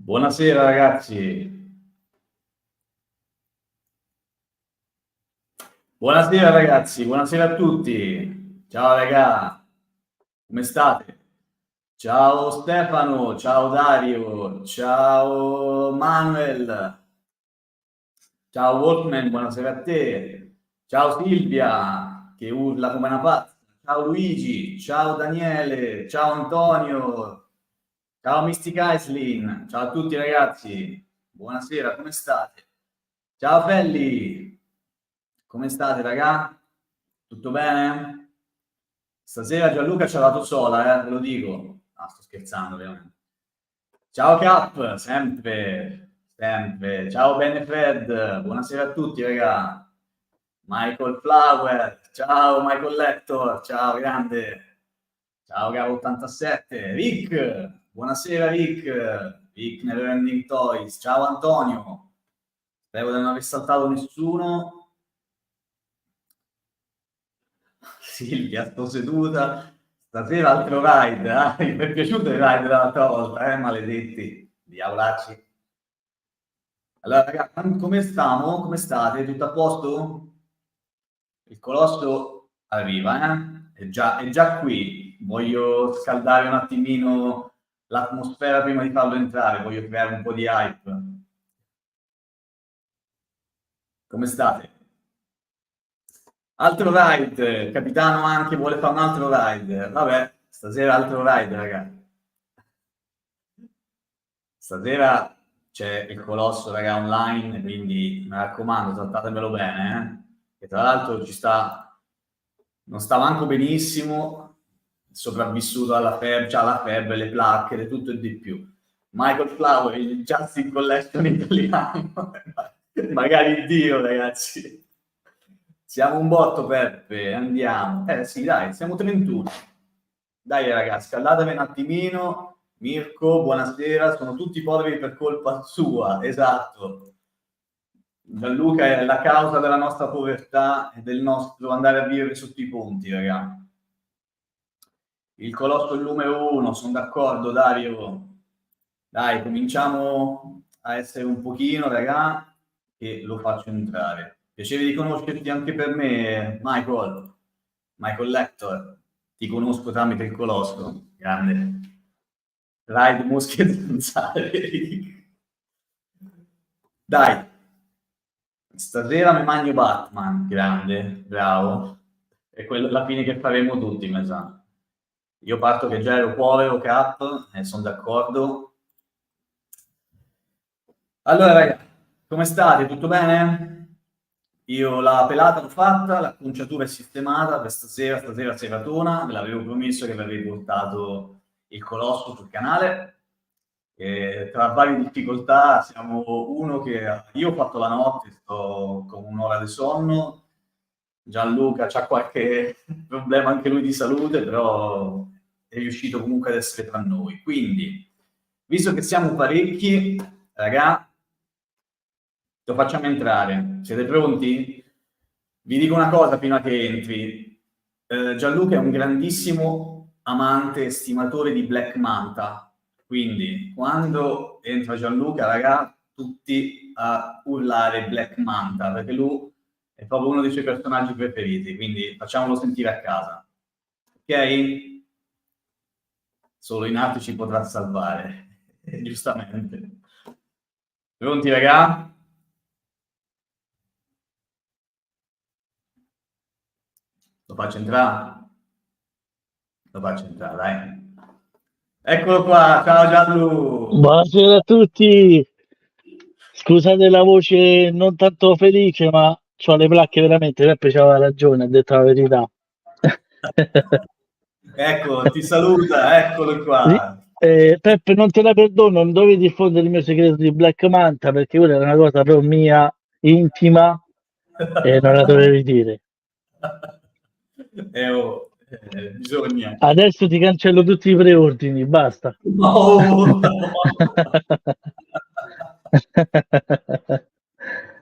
Buonasera ragazzi. Buonasera ragazzi, buonasera a tutti. Ciao raga, come state? Ciao Stefano, ciao Dario, ciao Manuel, ciao Walkman, buonasera a te. Ciao Silvia, che urla come una pazza. Ciao Luigi, ciao Daniele, ciao Antonio, ciao Mystic Islin, ciao a tutti ragazzi. Buonasera, come state? Ciao Felli, come state raga? Tutto bene? Stasera Gianluca ci ha dato sola, ve lo dico. Ah, sto scherzando ovviamente. Ciao Cap, sempre, sempre. Ciao Benefred, buonasera a tutti raga. Michael Flower, ciao Michael Lector, ciao grande. Ciao Gabo 87, Rick, buonasera Rick, Rick Neverending Toys, ciao Antonio. Spero di non aver saltato nessuno. Silvia, sto seduta. Stasera altro ride, mi è piaciuto il ride dell'altra volta, maledetti, diavolacci. Allora, ragazzi, come stiamo? Come state? Tutto a posto? Il colosso arriva, è già qui. Voglio scaldare un attimino l'atmosfera prima di farlo entrare, voglio creare un po' di hype. Come state? Altro ride, capitano anche vuole fare un altro ride. Vabbè, stasera altro ride, ragazzi. Stasera c'è il colosso, raga, online, quindi mi raccomando, trattatemelo bene, che tra l'altro non sta manco benissimo, sopravvissuto alla febbre, c'ha la febbre, le placche, tutto e di più. Michael Flower, il Justin Collection italiano, magari Dio, ragazzi. Siamo un botto, Peppe, andiamo. Sì, dai, siamo 31. Dai, ragazzi, scaldatevi un attimino. Mirko, buonasera. Sono tutti poveri per colpa sua, esatto. Gianluca è la causa della nostra povertà e del nostro andare a vivere sotto i ponti, ragazzi. Il colosso è il numero uno, sono d'accordo, Dario. Dai, cominciamo a essere un pochino, raga, e lo faccio entrare. Piacere di conoscerti anche per me, Michael. Michael Lector. Ti conosco tramite il colosso. Grande. Ride mosche e zanzare. Dai. Stasera mi mangio Batman. Grande, bravo. È quello la fine che faremo tutti, mi sa. Io parto che già ero povero, Cap, e sono d'accordo. Allora, ragazzi, come state? Tutto bene? Io la pelata l'ho fatta, l'acconciatura è sistemata per stasera seratona, ve l'avevo promesso che vi avrei portato il colosso sul canale. E tra varie difficoltà siamo uno che io ho fatto la notte, sto con un'ora di sonno, Gianluca c'ha qualche problema anche lui di salute, però è riuscito comunque ad essere tra noi. Quindi, visto che siamo parecchi, ragà, lo facciamo entrare. Siete pronti? Vi dico una cosa prima che entri. Gianluca è un grandissimo amante e stimatore di Black Manta. Quindi, quando entra Gianluca, ragà, tutti a urlare Black Manta, perché lui è proprio uno dei suoi personaggi preferiti. Quindi, facciamolo sentire a casa. Ok? Solo in arte ci potrà salvare, giustamente. Pronti, ragà? Lo faccio entrare? Lo faccio entrare, dai. Eccolo qua, ciao Gianlu! Buonasera a tutti. Scusate la voce non tanto felice, ma ho le placche veramente. Peppe c'aveva ragione, ha detto la verità. Ecco, ti saluta, eccolo qua. Peppe, non te la perdono, non dovevi diffondere il mio segreto di Black Manta perché quella era una cosa proprio mia, intima, e non la dovevi dire. Bisogna. Adesso ti cancello tutti i preordini, basta. Oh,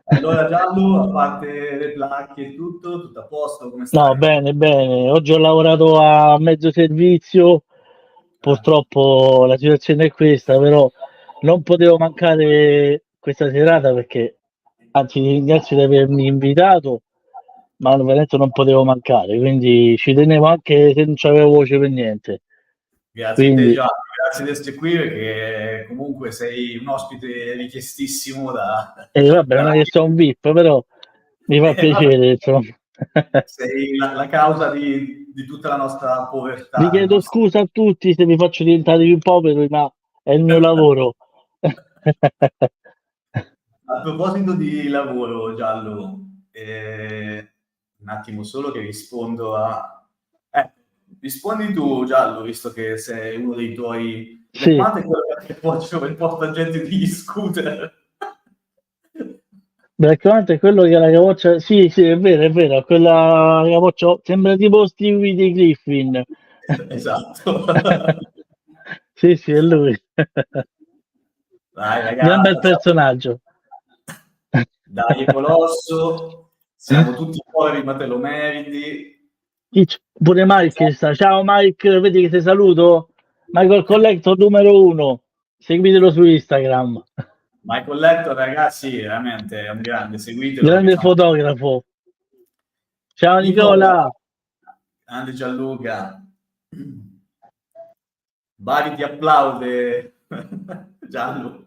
allora Gianlu, a parte le placche e tutto a posto, come No, stai? bene, bene. Oggi ho lavorato a mezzo servizio. Purtroppo la situazione è questa, però non potevo mancare questa serata perché, anzi, ti ringrazio di avermi invitato, ma veramente non potevo mancare, quindi ci tenevo anche se non c'avevo voce per niente. Grazie a te Quindi, Gianni, grazie di essere qui perché comunque sei un ospite richiestissimo vabbè, non dalla è che sono un VIP, però mi fa vabbè, piacere, insomma. sei la causa di tutta la nostra Vi povertà, del chiedo nostro... scusa a tutti se vi faccio diventare più poveri, ma è il mio lavoro. A proposito di lavoro, Giallo, un attimo solo che rispondo a... rispondi tu, Giallo, visto che sei uno dei tuoi... Black Sì, Manta è quello che porta gente degli scooter. Black Manta è quello che ha la capoccia. Sì, sì, è vero, quella capoccia sembra tipo Stewie di Griffin. Esatto. Sì, sì, è lui. Dai, Gran bel ragazzi, personaggio. dai, Colosso, siamo tutti poveri, ma te lo meriti. Pure Mike sta. Ciao Mike, vedi che ti saluto? Michael Collector numero uno. Seguitelo su Instagram. Michael Letto, ragazzi, veramente è un grande, seguitelo perché Grande fa un... fotografo. Ciao Nicola, Nicola. grande Gianluca, Bari ti applaude, Gianlu.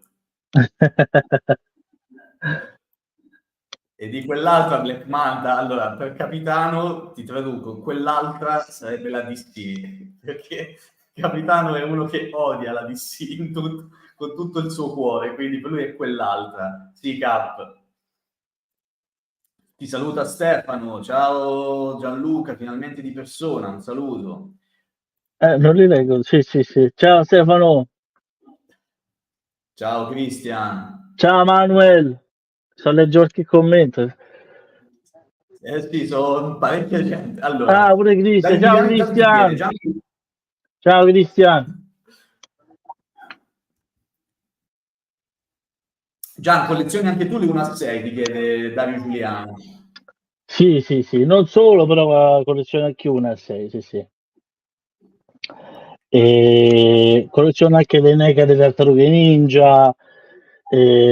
E di quell'altra Black Manta, allora per capitano ti traduco, quell'altra sarebbe la DC, perché capitano è uno che odia la DC con tutto il suo cuore, quindi per lui è quell'altra. Sì, Cap. Ti saluta Stefano, ciao Gianluca, finalmente di persona, un saluto. Non li leggo. Sì, sì, sì. Ciao Stefano. Ciao Cristian. Ciao Manuel. Sto a leggere qualche commento. Eh sì, sono parecchia gente. Ah, Allora, pure Cristian. Ciao Daniele intanto ti chiede, Cristian. Gianni, Ciao Cristian. Gian, collezioni anche tu le 1 a 6, ti chiede Dario Giuliano. Sì, sì, sì. Non solo, però colleziono anche una a 6, sì, sì. E colleziono anche le NECA delle Tartarughe Ninja,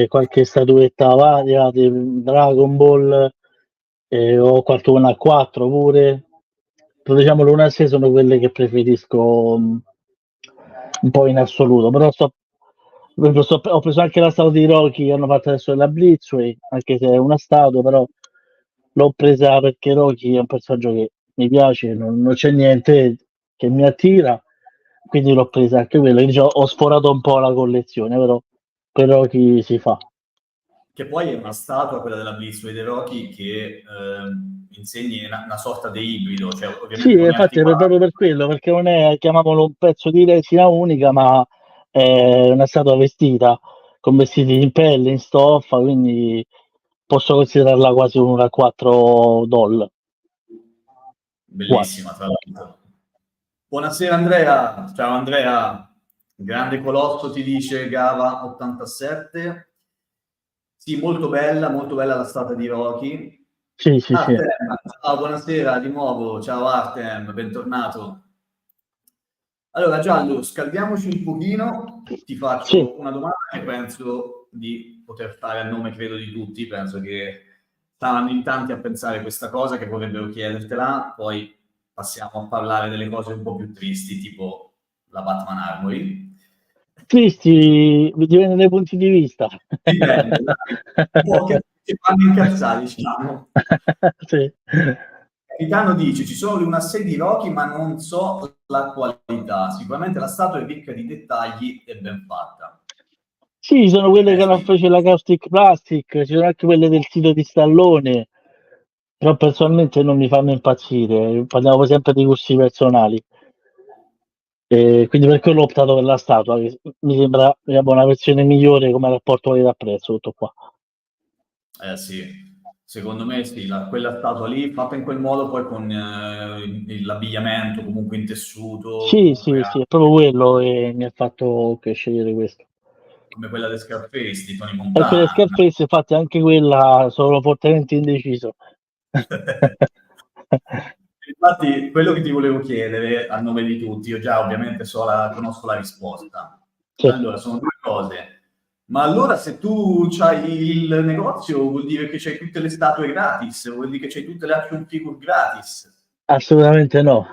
qualche statuetta varia di Dragon Ball, ho qualcuna a 4 pure. Però diciamo le 1 a 6 sono quelle che preferisco un po' in assoluto, però ho preso anche la statua di Rocky che hanno fatto adesso della Blitzway, anche se è una statua, però l'ho presa perché Rocky è un personaggio che mi piace, non c'è niente che mi attira, quindi l'ho presa anche quella. Quindi ho sforato un po' la collezione, però Rocky si fa. Che poi è una statua, quella della Blitzway dei Rocky, che insegni una sorta di ibrido, cioè Sì, ovviamente con gli infatti è articolati. proprio per quello, perché non è, chiamiamolo un pezzo di resina unica, ma è una statua vestita con vestiti in pelle, in stoffa, quindi posso considerarla quasi una 4 doll. Quasi. Bellissima, tra l'altro. Buonasera Andrea, ciao Andrea, grande colosso ti dice Gava 87. Sì, molto bella la statua di Rocky. Sì, sì, sì. Artem, ciao, buonasera di nuovo, ciao Artem, bentornato. Allora Gianlu, scaldiamoci un pochino, ti Sì, faccio una domanda che penso di poter fare a nome, credo, di tutti, penso che saranno in tanti a pensare questa cosa, che vorrebbero chiedertela, poi passiamo a parlare delle cose un po' più tristi, tipo la Batman Armory. tristi, dipende dai punti di vista. Dipende, dai. Un po' che fanno incazzare, diciamo. Sì. Capitano dice, ci sono le una serie di Rocky, ma non so la qualità. Sicuramente la statua è ricca di dettagli e ben fatta. Sì, sono quelle che hanno Sì. fatto la Caustic Plastic, ci sono anche quelle del sito di Stallone, però personalmente non mi fanno impazzire, parliamo sempre di gusti personali. E quindi per quello ho optato per la statua, che mi sembra diciamo, una versione migliore come rapporto qualità-prezzo, tutto qua. Eh sì, secondo me sì, quella statua lì fatta in quel modo, poi con l'abbigliamento comunque in tessuto, Sì, sì, sì, è proprio quello e mi ha fatto che scegliere questo. come quella di Scarface di Tony E quelle Montana. Scarface, infatti, anche quella sono fortemente indeciso. Infatti, quello che ti volevo chiedere a nome di tutti, io già ovviamente conosco la risposta. Sì, Allora, sono due cose. Ma allora se tu c'hai il negozio vuol dire che c'hai tutte le statue gratis, vuol dire che c'hai tutte le action figure gratis. Assolutamente no.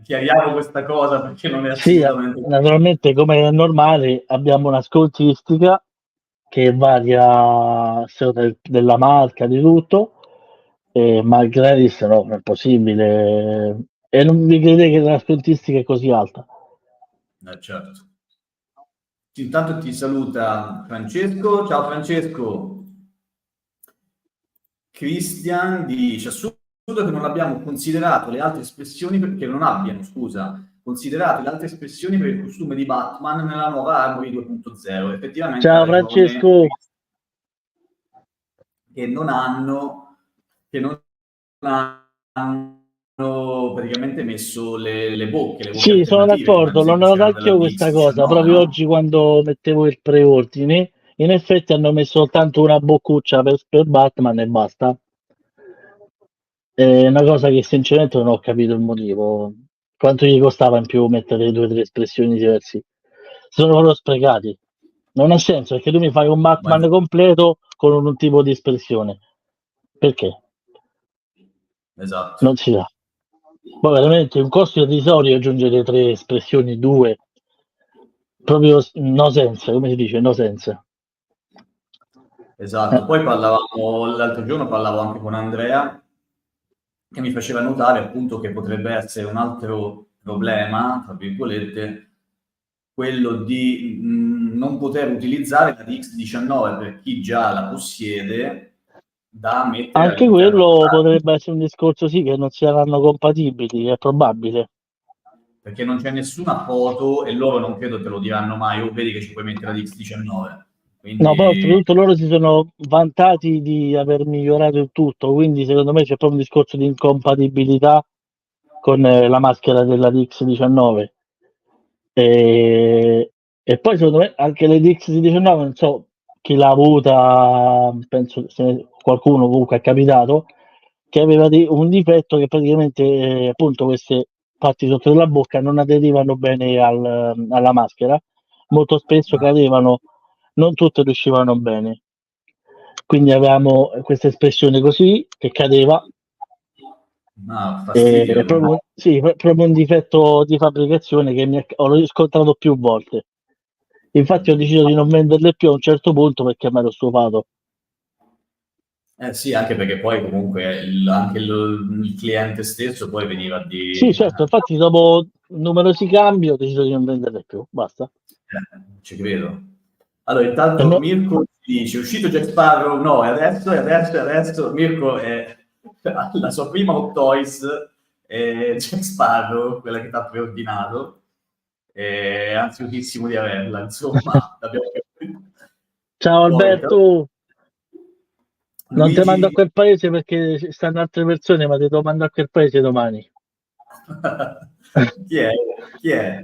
Chiariamo questa cosa perché non è Sì, assolutamente... naturalmente come è normale abbiamo una scontistica che varia a seconda della marca, di tutto, ma il gratis no, non è possibile. E non vi credete che la scontistica è così alta? Certo. Intanto ti saluta Francesco. Ciao Francesco. Christian dice assurdo che non abbiamo considerato le altre espressioni perché non abbiano, scusa, considerato le altre espressioni per il costume di Batman nella nuova Armory 2.0. Effettivamente ha Ciao ragione Francesco. che non hanno praticamente messo le bocche Sì, sono alternative come ad d'accordo, l'ho esempio notato c'erano della anch'io questa cosa. DX19, Proprio oggi no? quando mettevo il preordine, in effetti hanno messo soltanto una boccuccia per Batman e basta. È una cosa che sinceramente non ho capito il motivo. Quanto gli costava in più mettere due o tre espressioni diverse? Sono proprio sprecati. Non ha senso perché tu mi fai un Ma Batman completo con un tipo di espressione. Perché? esatto. Non si dà. Ma veramente un costo irrisorio aggiungere tre espressioni, due. Proprio no sense, come si dice? No sense. Esatto, poi parlavamo, l'altro giorno parlavo anche con Andrea che mi faceva notare appunto che potrebbe essere un altro problema, tra virgolette, quello di non poter utilizzare la DX19 per chi già la possiede da mettere Anche all'interno quello dell'arma, potrebbe essere un discorso, sì, che non saranno compatibili, è probabile. perché non c'è nessuna foto e loro non credo te lo diranno mai, o vedi che ci puoi mettere la DX19. No, poi Quindi oltretutto loro si sono vantati di aver migliorato il tutto, quindi secondo me c'è proprio un discorso di incompatibilità con la maschera della DX19. E poi secondo me anche le DX19, non so chi l'ha avuta, penso se qualcuno comunque è capitato, che aveva un difetto che praticamente appunto queste parti sotto della bocca non aderivano bene alla maschera, molto spesso cadevano, non tutte riuscivano bene. Quindi avevamo questa espressione così che cadeva, fastidio. sì, proprio un difetto di fabbricazione che ho riscontrato più volte. Infatti ho deciso di non venderle più a un certo punto perché mi ero stufato. Eh sì, anche perché poi comunque anche il cliente stesso poi veniva Sì, di... certo, infatti dopo numerosi cambi ho deciso di non venderle più, basta. ci credo. Allora, E intanto no- Mirko dice, è uscito Jack Sparrow? No, e adesso Mirko è la sua prima Hot Toys è Jack Sparrow, quella che ti ha preordinato, è ansiosissimo di averla, insomma, l'abbiamo capito. Ciao Poi, però, Alberto, non ti mando a Luigi... quel paese perché ci stanno altre persone, ma ti devo mandare a quel paese domani. Chi è? Chi è?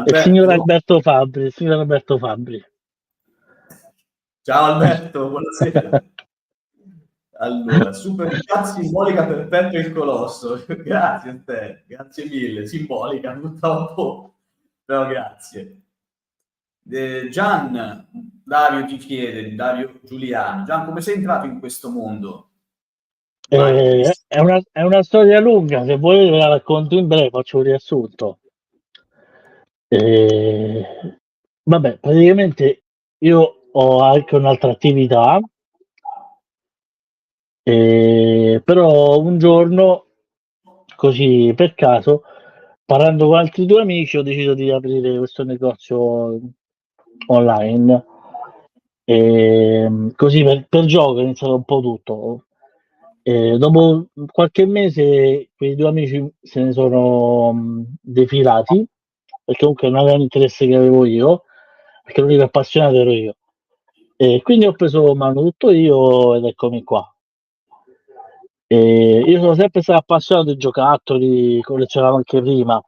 Il signor Alberto? Alberto Fabbri, il signor Alberto Fabbri. Ciao Alberto, buonasera. Allora, super chat simbolica per Peppe il Colosso. Grazie a te, grazie mille. Simbolica, purtroppo, però grazie. Gian, Dario ti chiede, Dario Giuliano, Gian, come sei entrato in questo mondo? Vai, È una storia lunga, se volete ve la racconto in breve, faccio un riassunto. Eh, vabbè, praticamente io ho anche un'altra attività, però un giorno, così per caso, parlando con altri due amici, ho deciso di aprire questo negozio online. Così per gioco è iniziato un po' tutto. Dopo qualche mese quei due amici se ne sono defilati, perché comunque non avevano l'interesse che avevo io, perché l'unico appassionato ero io. E quindi ho preso mano tutto io ed eccomi qua. Io sono sempre stato appassionato di giocattoli, collezionavo anche prima. Ho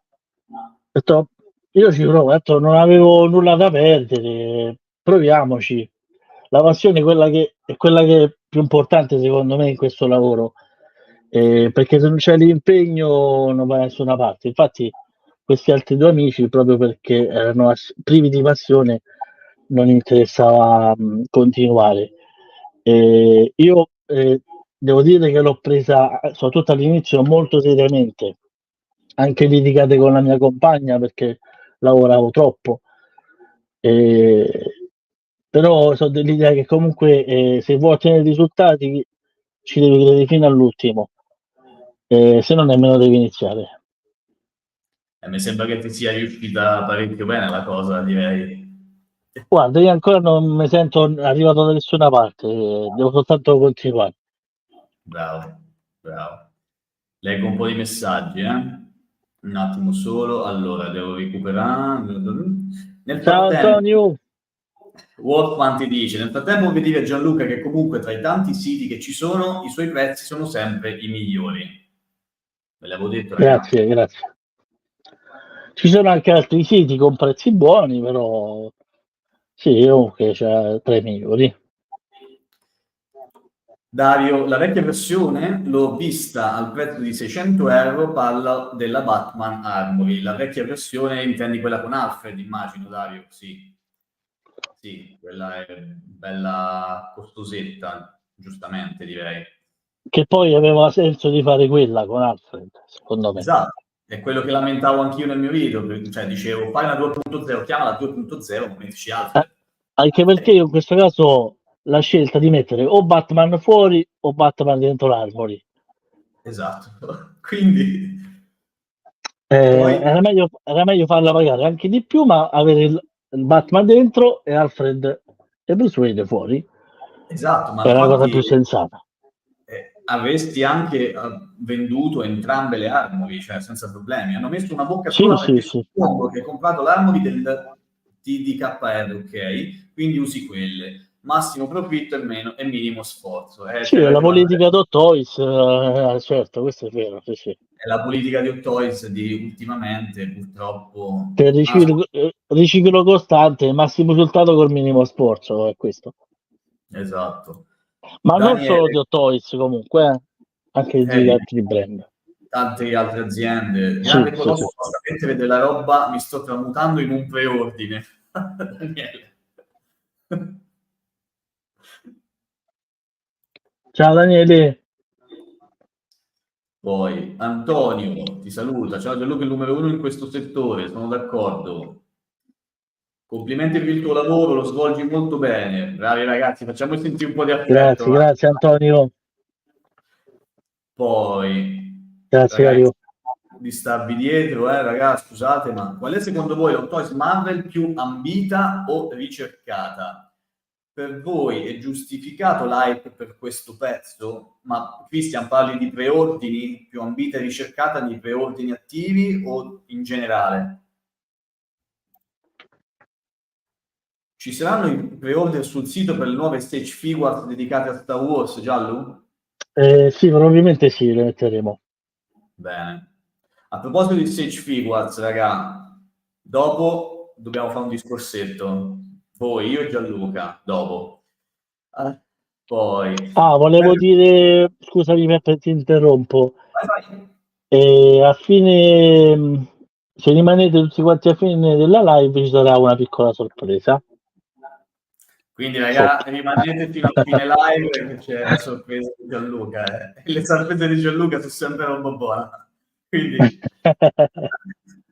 detto, io ci provo, ho detto, non avevo nulla da perdere, proviamoci. La passione è quella che è più importante secondo me in questo lavoro, perché se non c'è l'impegno non va da nessuna parte. Infatti questi altri due amici, proprio perché erano privi di passione, non interessava continuare. Io devo dire che l'ho presa, soprattutto all'inizio, molto seriamente, anche litigate con la mia compagna perché lavoravo troppo. Però so dell'idea che comunque se vuoi ottenere risultati ci devi credere fino all'ultimo, se no nemmeno devi iniziare. Mi sembra che ti sia riuscita parecchio bene la cosa, direi. Guarda, io ancora non mi sento arrivato da nessuna parte, devo soltanto continuare. Bravo, bravo. Leggo un po' di messaggi, un attimo solo. Allora, devo recuperare. Nel Ciao frattempo, Antonio! Wolfman ti dice, nel frattempo vuoi dire a Gianluca che comunque tra i tanti siti che ci sono, i suoi prezzi sono sempre i migliori. Ve l'avevo detto, ragazzi. Grazie, grazie. Ci sono anche altri siti con prezzi buoni, però sì, comunque c'è tra i migliori. Dario, la vecchia versione l'ho vista al prezzo di 600 euro, parla della Batman Armory. La vecchia versione intendi quella con Alfred, immagino, Dario? Sì. Sì, quella è bella costosetta, giustamente direi. Che poi aveva senso di fare quella con Alfred, secondo me. Esatto, è quello che lamentavo anch'io nel mio video, cioè dicevo fai una 2.0, chiamala 2.0, ma mettici Alfred. Anche perché io in questo caso ho la scelta di mettere o Batman fuori o Batman dentro l'Armory. Esatto, quindi poi Era meglio farla pagare anche di più, ma avere il Batman dentro e Alfred e Bruce Wayne fuori esatto, ma è la cosa infatti più sensata. avresti anche venduto entrambe le Armory, cioè senza problemi. Hanno messo una bocca Sì, sola sì, perché sì. suppongo che hai comprato l'Armory del TDKR, ok? Quindi usi quelle. Massimo profitto e minimo sforzo. Sì, C'è è la ragione. politica Hot Toys, certo, questo è vero, sì, sì. È la politica di Hot Toys di ultimamente, purtroppo. Per riciclo costante, massimo risultato col minimo sforzo, è questo. Esatto. Ma non solo di Daniele, Hot Toys comunque, anche di di altri brand. tante altre aziende. Sì, Grande sì, sì. colosso, basta mettere della roba, mi sto tramutando in un preordine. Daniele. Ciao Daniele, Poi Antonio ti saluta, ciao Gianluca, è il numero uno in questo settore, sono d'accordo. Complimenti per il tuo lavoro, lo svolgi molto bene. Bravi ragazzi, facciamo sentire un po' di affetto. grazie, Va. grazie Antonio, Poi, grazie ragazzi, Dario. di starvi dietro, ragazzi, scusate, ma qual è secondo voi la Toys Marvel più ambita o ricercata? Per voi è giustificato l'hype per questo pezzo? Ma Christian, parli di preordini più ambita e ricercata di preordini attivi o in generale? Ci saranno i pre-order sul sito per le nuove stage figures dedicate a Star Wars, Giallo? Sì, probabilmente sì, le metteremo. Bene. A proposito di stage figures, raga, dopo dobbiamo fare un discorsetto. Voi, io e Gianluca, dopo. Poi... Volevo dire, scusami Peppe, ti interrompo. Vai, vai. A fine, se rimanete tutti quanti a fine della live ci sarà una piccola sorpresa. Quindi, Sotto. raga, rimanete fino a fine live perché c'è la sorpresa di Gianluca. E le sorprese di Gianluca sono sempre roba buona. Quindi,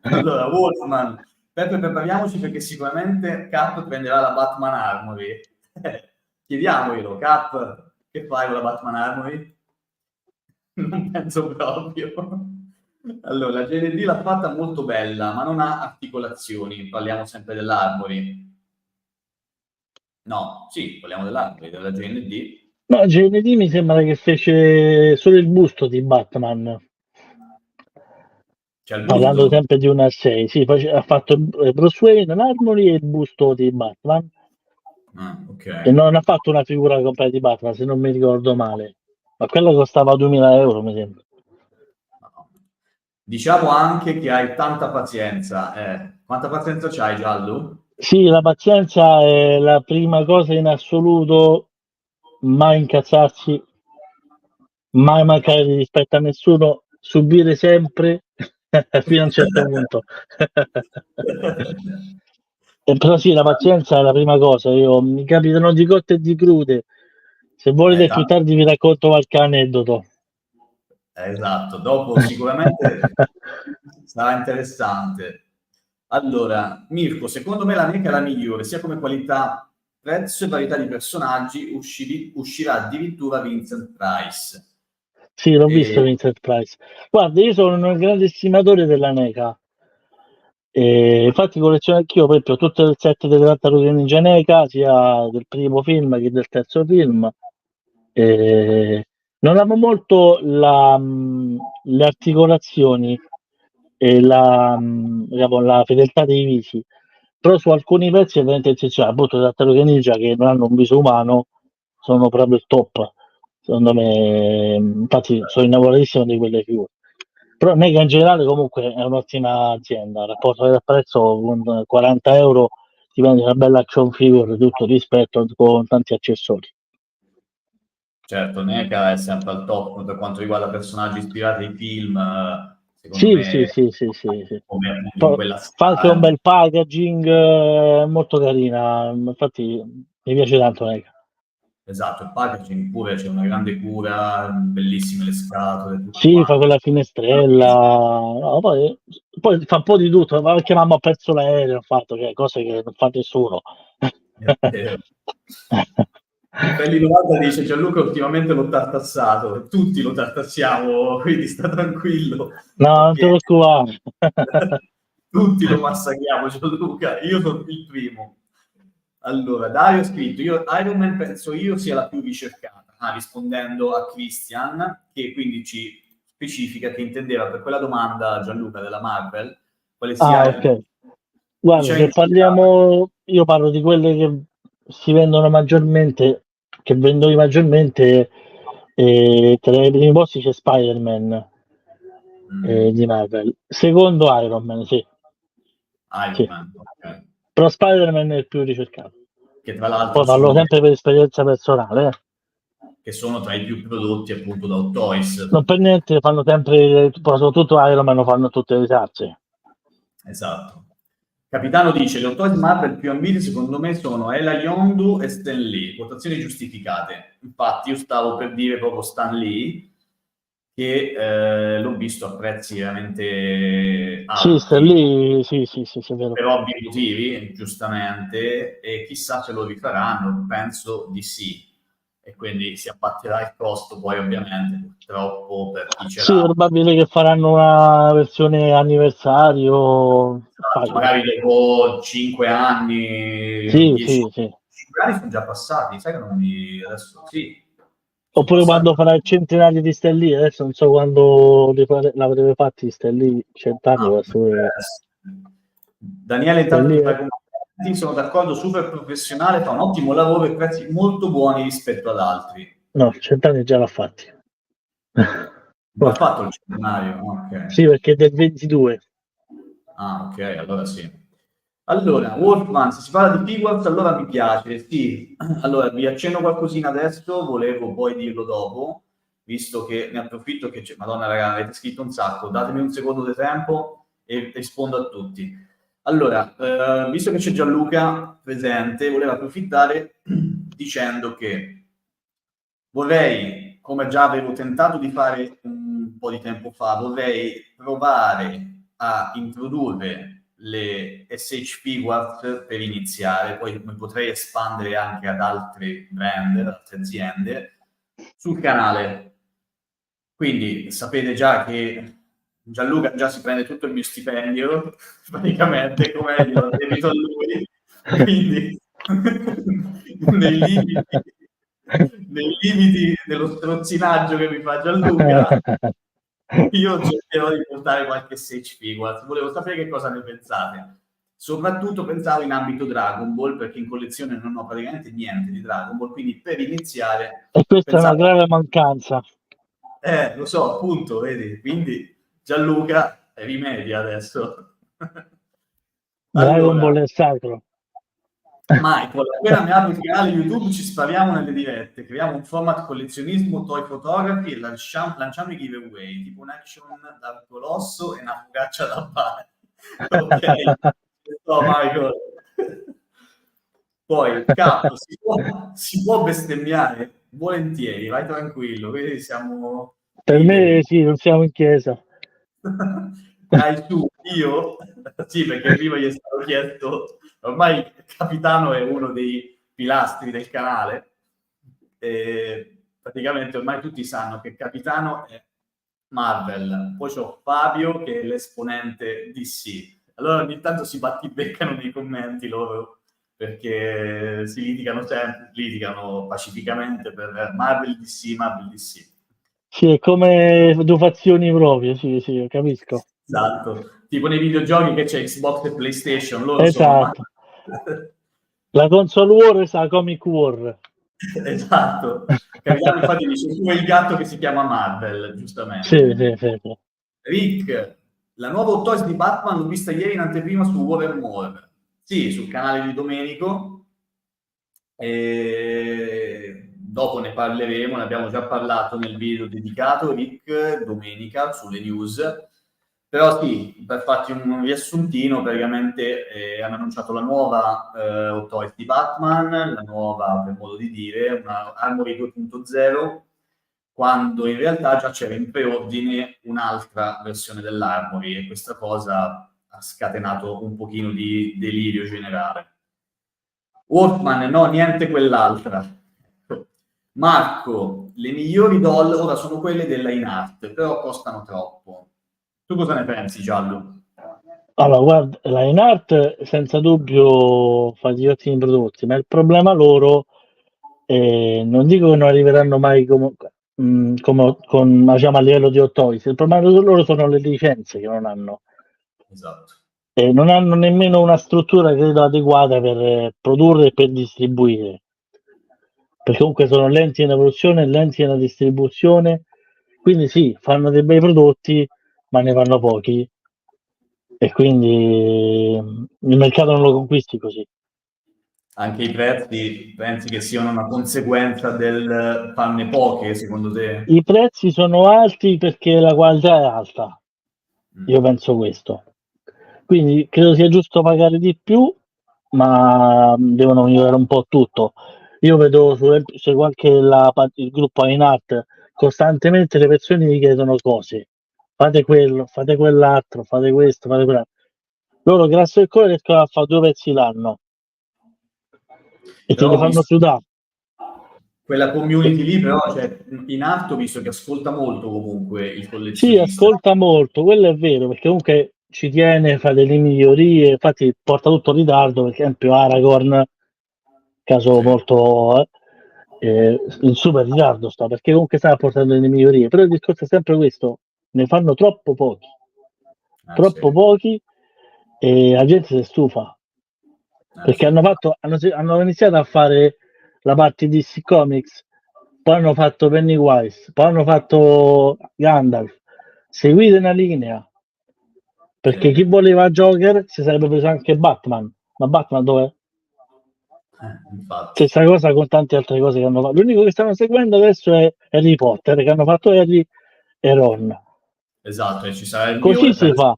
allora, Wolfman, Peppe, prepariamoci perché sicuramente Cap prenderà la Batman Armory. Chiediamoglielo, Cap, che fai con la Batman Armory? Non penso proprio. Allora, la GND l'ha fatta molto bella, ma non ha articolazioni. Parliamo sempre dell'Armory. No, sì, parliamo dell'Armory, della GND. No, GND mi sembra che fece solo il busto di Batman. C'è il Parlando busto? sempre di una 6, sì, ha fatto Bruce Wayne, l'Armory e il busto di Batman. Ah, ok. E non ha fatto una figura completa di Batman, se non mi ricordo male. Ma quella costava 2000 euro, mi sembra. Diciamo anche che hai tanta pazienza. Quanta pazienza c'hai, Giallo? Sì, la pazienza è la prima cosa in assoluto, mai incazzarsi, mai mancare di rispetto a nessuno, subire sempre fino a un certo punto. Però sì, la pazienza è la prima cosa. Mi capitano di cotte e di crude. Se volete più Tanto, tardi vi racconto qualche aneddoto. esatto, dopo sicuramente sarà interessante. Allora, Mirko, secondo me la NECA è la migliore, sia come qualità, prezzo e varietà di personaggi, uscirà addirittura Vincent Price. Sì, l'ho visto E, Vincent Price. Guarda, io sono un grande estimatore della NECA. Infatti colleziono anch'io, per esempio, tutto il set delle tartarughe ninja NECA, sia del primo film che del terzo film. E non amo molto le articolazioni e diciamo, la fedeltà dei visi, però su alcuni pezzi è veramente eccezionale. Appunto, le tartarughe ninja che non hanno un viso umano sono proprio il top. Secondo me, infatti, sono innamoratissimo di quelle figure. Però Mega in generale comunque è un'ottima azienda, rapporto del prezzo con 40 euro ti prendi una bella action figure, tutto rispetto con tanti accessori. certo, NECA è sempre al top per quanto riguarda personaggi ispirati ai film, secondo Sì, sì, me, sì, sì, sì, sì. come appunto in Poi quella fa anche un scala. bel packaging, molto carina, infatti mi piace tanto Mega. Esatto, il packaging pure c'è una grande cura, bellissime le scatole, tutto Sì, fa quanto. quella finestrella, no, poi fa un po' di tutto, ma anche mamma ha perso l'aereo, ha fatto che cose che non fa nessuno. Felli 90 dice Gianluca ultimamente l'ho tartassato, tutti lo tartassiamo, quindi sta tranquillo, No, non ti perché preoccupare. tutti lo massacriamo Gianluca, io sono il primo. Allora, Dario ha scritto, Iron Man penso io sia la più ricercata, rispondendo a Christian, che quindi ci specifica che intendeva per quella domanda Gianluca della Marvel, quale Ah, sia ok. Guarda, diciamo se interessato. parliamo, io parlo di quelle che si vendono maggiormente, che vendo io maggiormente, tra i primi posti c'è Spider-Man Mm, di Marvel. Secondo Iron Man, sì, Iron sì. Man, ok. Però Spider-Man è il più ricercato. Che tra l'altro Poi parlo sono, sempre per esperienza personale, eh. che sono tra i più prodotti appunto da Hot Toys. Non per niente fanno sempre, poi soprattutto Iron Man lo fanno tutte le salse. Esatto. Capitano dice, le Hot Marvel più ambiti secondo me sono Ella Yondu e Stan Lee, quotazioni giustificate. Infatti io stavo per dire proprio Stan Lee, che l'ho visto a prezzi veramente Sì, sta alti, lì, sì, sì, sì, sì, è vero. per ovvi motivi, giustamente, e chissà se lo rifaranno, penso di sì. E quindi si abbatterà il costo, poi ovviamente purtroppo per chi ce Sì, l'ha. probabile che faranno una versione anniversario. Esatto, Fai. magari dopo 5 anni, Sì, 10 sì, sì. 5 anni sono già passati, sai che non mi... adesso sì, sono Oppure passati. quando farà il centenario di Stellì, adesso non so quando l'avrebbe fatti di Stellì, 100 anni, Ah, può potrebbe essere essere. Daniele intanto Stellì ti è... fa i complimenti, sono d'accordo, super professionale, fa un ottimo lavoro e prezzi molto buoni rispetto ad altri. No, 100 anni già l'ha fatti. L'ha fatto il centenario? Ok. Sì, perché è del 22. Ah, ok, allora sì. Allora, Wolfman, se si parla di figures, allora mi piace, sì. Allora, vi accenno qualcosina adesso, volevo poi dirlo dopo, visto che ne approfitto che c'è... Madonna, raga, avete scritto un sacco, datemi un secondo di tempo e rispondo a tutti. Allora, visto che c'è Gianluca presente, volevo approfittare dicendo che vorrei, come già avevo tentato di fare un po' di tempo fa, vorrei provare a introdurre le SH Figuarts per iniziare, poi mi potrei espandere anche ad altri brand, ad altre aziende, sul canale. Quindi sapete già che Gianluca già si prende tutto il mio stipendio, praticamente, come glielo debito a lui, quindi nei limiti, nei limiti dello strozzinaggio che mi fa Gianluca, io cercherò di portare qualche Sage Figuarts. Volevo sapere che cosa ne pensate. Soprattutto pensavo in ambito Dragon Ball, perché in collezione non ho praticamente niente di Dragon Ball, quindi per iniziare E questa è una pensavo... grave mancanza. Lo so, appunto, vedi, quindi Gianluca rimedia adesso. Dragon Allora, Ball è sacro. Michael, appena mi apro il canale YouTube ci spariamo nelle dirette, creiamo un format collezionismo, toy photography e lanciamo i giveaway, tipo un action dal colosso e una focaccia da pane. Ok, sto Michael. Poi, Capo, si può bestemmiare volentieri, vai tranquillo, quindi siamo Per me liberi. sì, non siamo in chiesa. Dai tu, io? Sì, perché prima gli è stato chiesto, ormai Capitano è uno dei pilastri del canale, e praticamente ormai tutti sanno che Capitano è Marvel, poi c'ho Fabio che è l'esponente DC. Allora ogni tanto si battibeccano nei commenti loro, perché si litigano sempre, litigano pacificamente per Marvel DC, Marvel DC. Sì, è come due fazioni proprio, sì, sì, capisco. Esatto, tipo nei videogiochi che c'è Xbox e PlayStation, loro sono Esatto. La console war sa Comic War. esatto. Capitano infatti dice tu è il gatto che si chiama Marvel, Sì, giustamente. sì, sì, sì. Rick, la nuova Hot Toys di Batman l'ho vista ieri in anteprima su More. Sì, sul canale di Domenico. E dopo ne parleremo, ne abbiamo già parlato nel video dedicato, Rick, domenica, sulle news. Però sì, per farti un riassuntino, praticamente hanno annunciato la nuova Hot Toys di Batman, la nuova, per modo di dire, una Armory 2.0, quando in realtà già c'era in preordine un'altra versione dell'Armory e questa cosa ha scatenato un pochino di delirio generale. Wolfman, no, niente quell'altra. Marco, le migliori doll ora sono quelle della InArt, però costano troppo. Tu cosa ne pensi, Giallo? Allora, guarda, la InArt senza dubbio fa degli ottimi prodotti, ma il problema loro, non dico che non arriveranno mai diciamo, a livello di Hot Toys, il problema loro sono le licenze che non hanno. Esatto. E non hanno nemmeno una struttura, credo, adeguata per produrre e per distribuire. Perché comunque sono lenti in evoluzione, lenti nella distribuzione, quindi sì, fanno dei bei prodotti, ma ne fanno pochi e quindi il mercato non lo conquisti così. Anche i prezzi pensi che siano una conseguenza del farne poche, secondo te? I prezzi sono alti perché la qualità è alta, io penso questo. Quindi credo sia giusto pagare di più, ma devono migliorare un po' tutto. Io vedo su qualche il gruppo InArt costantemente le persone gli chiedono cose. Fate quello, fate quell'altro, fate questo, fate quell'altro. Loro grasso del cuore riescono a fare 2 pezzi l'anno e te Però li ho fanno visto sudare. quella community lì, però, cioè, in alto, visto che ascolta molto comunque il Sì, collezionista. ascolta molto, quello è vero, perché comunque ci tiene, fa delle migliorie, infatti porta tutto in ritardo, per esempio Aragorn, caso Sì. molto in super ritardo sta, perché comunque sta portando delle migliorie, però il discorso è sempre questo, ne fanno Sì. troppo pochi e la gente si stufa, perché Sì. hanno iniziato a fare la parte di DC Comics, poi hanno fatto Pennywise, poi hanno fatto Gandalf, seguite una linea, perché chi Sì. voleva Joker si sarebbe preso anche Batman, ma Batman dov'è? Infatti. Stessa cosa con tante altre cose che hanno fatto. L'unico che stanno seguendo adesso è Harry Potter, che hanno fatto Harry e Ron. Esatto, e ci sarà il Così Mione si per fa,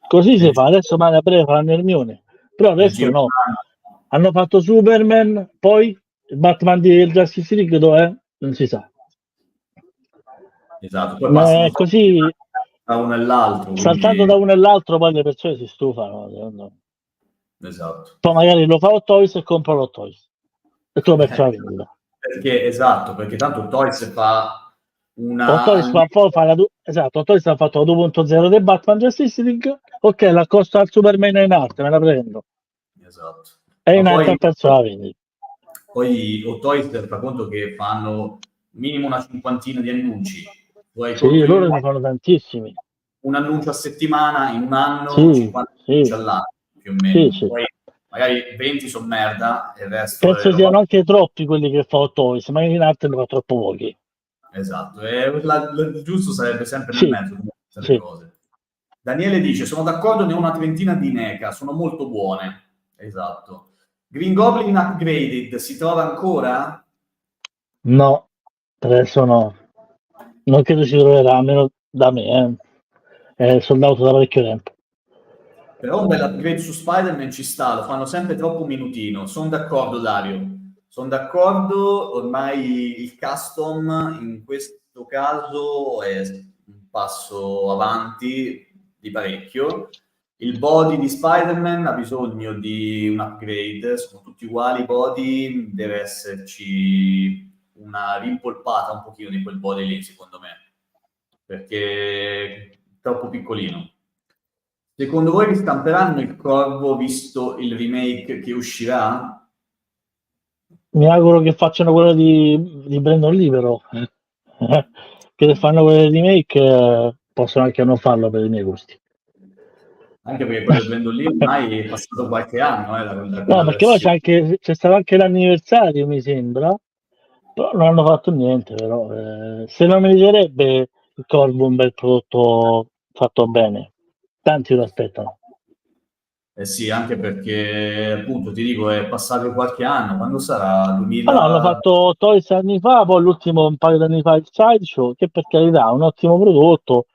così si il, fa. Adesso a breve faranno Hermione, però per il adesso giro no. d'anno. Hanno fatto Superman, poi il Batman di Justice League dov'è? Non si sa. Esatto, poi Ma passano è troppi così, anni tra uno e l'altro, saltando da quindi uno e l'altro, poi le persone si stufano. Secondo me. esatto. Poi magari lo fa Hot Toys e compra l'Hot Toys. E tu lo perso la vendita. Perché, esatto, perché tanto Toys fa Hot una Toys esatto, Hot Toys ha fatto la 2.0 del Batman Justice League. Ok, l'accosto al Superman in arte, me la prendo. esatto. E Ma in arte poi, ha perso la vendita. poi o Toys fa conto che fanno minimo una cinquantina di annunci. Poi Sì, conto loro ne fanno tantissimi. un annuncio a settimana, in un anno Sì, 50 annunci sì, all'anno, più o sì, meno. sì. Poi magari 20 sono merda e il resto è Penso roba. siano anche troppi quelli che fa Hot Toys, ma in arte ne fa troppo pochi. Esatto, e il giusto sarebbe sempre nel Sì, mezzo come tutte le sì. cose. Daniele dice, sono d'accordo, ne ho una trentina di NECA, sono molto buone. Esatto. Green Goblin Upgraded si trova ancora? No, adesso no. Non credo si troverà, almeno da me, È soldato da parecchio tempo. Però un bel upgrade su Spider-Man ci sta, lo fanno sempre troppo minutino. Sono d'accordo, Dario. Sono d'accordo, ormai il custom in questo caso è un passo avanti di parecchio. Il body di Spider-Man ha bisogno di un upgrade, sono tutti uguali i body, deve esserci una rimpolpata un pochino di quel body lì, secondo me, perché è troppo piccolino. Secondo voi ristamperanno il Corvo visto il remake che uscirà? Mi auguro che facciano quello di Brandon Lee, però. Che se fanno quello di remake possono anche non farlo per i miei gusti. Anche perché quello che prendo lì ormai è passato qualche anno da quella No, perché poi versione. c'è stato anche l'anniversario, mi sembra, però non hanno fatto niente, però. Se non meriterebbe il Corvo un bel prodotto fatto bene. Tanti lo aspettano. Eh sì, anche perché appunto ti dico è passato qualche anno, quando sarà? Ma no, hanno 2000... fatto Toys anni fa, poi l'ultimo un paio di anni fa il Sideshow, che per carità è un ottimo prodotto,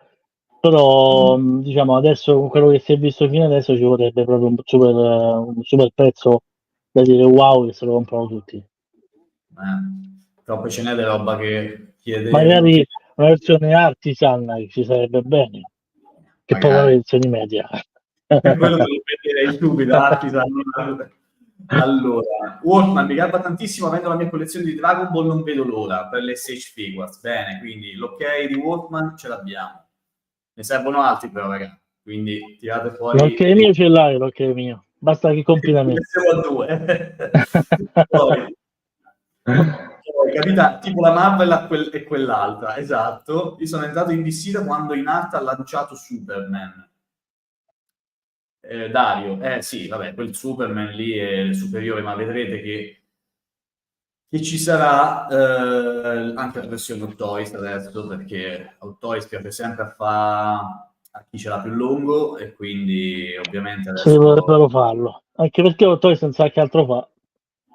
però diciamo adesso con quello che si è visto fino adesso ci vorrebbe proprio un super pezzo da dire wow che se lo comprano tutti. Troppo ce n'è di roba che chiede, Magari una versione artisan che ci sarebbe bene, che poi la magari. versione media. Quello te lo prenderei subito, Artisan. Allora, Walkman mi garba tantissimo, avendo la mia collezione di Dragon Ball non vedo l'ora per le Sage Figures. Bene, quindi l'ok di Walkman ce l'abbiamo. Ne servono altri però, ragazzi. Quindi tirate L'ok fuori... mio ce l'hai, l'ok mio, basta che compri da me. Siamo a due. Poi, capita, tipo la Marvel e quell'altra, esatto. Io sono entrato in DC quando in arte ha lanciato Superman. Dario, sì, vabbè, quel Superman lì è superiore, ma vedrete che ci sarà anche la versione Hot Toys adesso, perché Hot Toys piace sempre a chi ce l'ha più lungo e quindi ovviamente Se adesso... vorrebbero farlo, anche perché Hot Toys non sa che altro fa,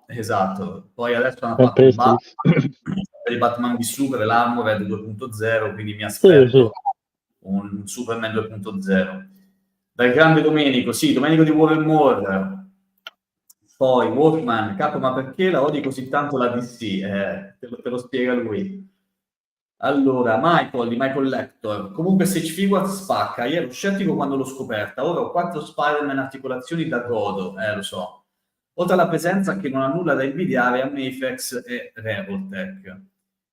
Esatto, poi adesso hanno fatto sempre il gli stessi. il Batman di Super, l'Armored 2.0, quindi mi Sì, sì. aspetto un Superman 2.0. Dal grande Domenico, sì, Domenico di War and More, poi Walkman, capo, ma perché la odi così tanto la DC? Te lo spiega lui. Allora, Michael di Michael Lector. Comunque Sage Figures spacca. Io ero scettico quando l'ho scoperta. Ora ho 4 Spider-Man articolazioni da godo, lo so. Oltre alla presenza che non ha nulla da invidiare a Mayflex e Revoltech.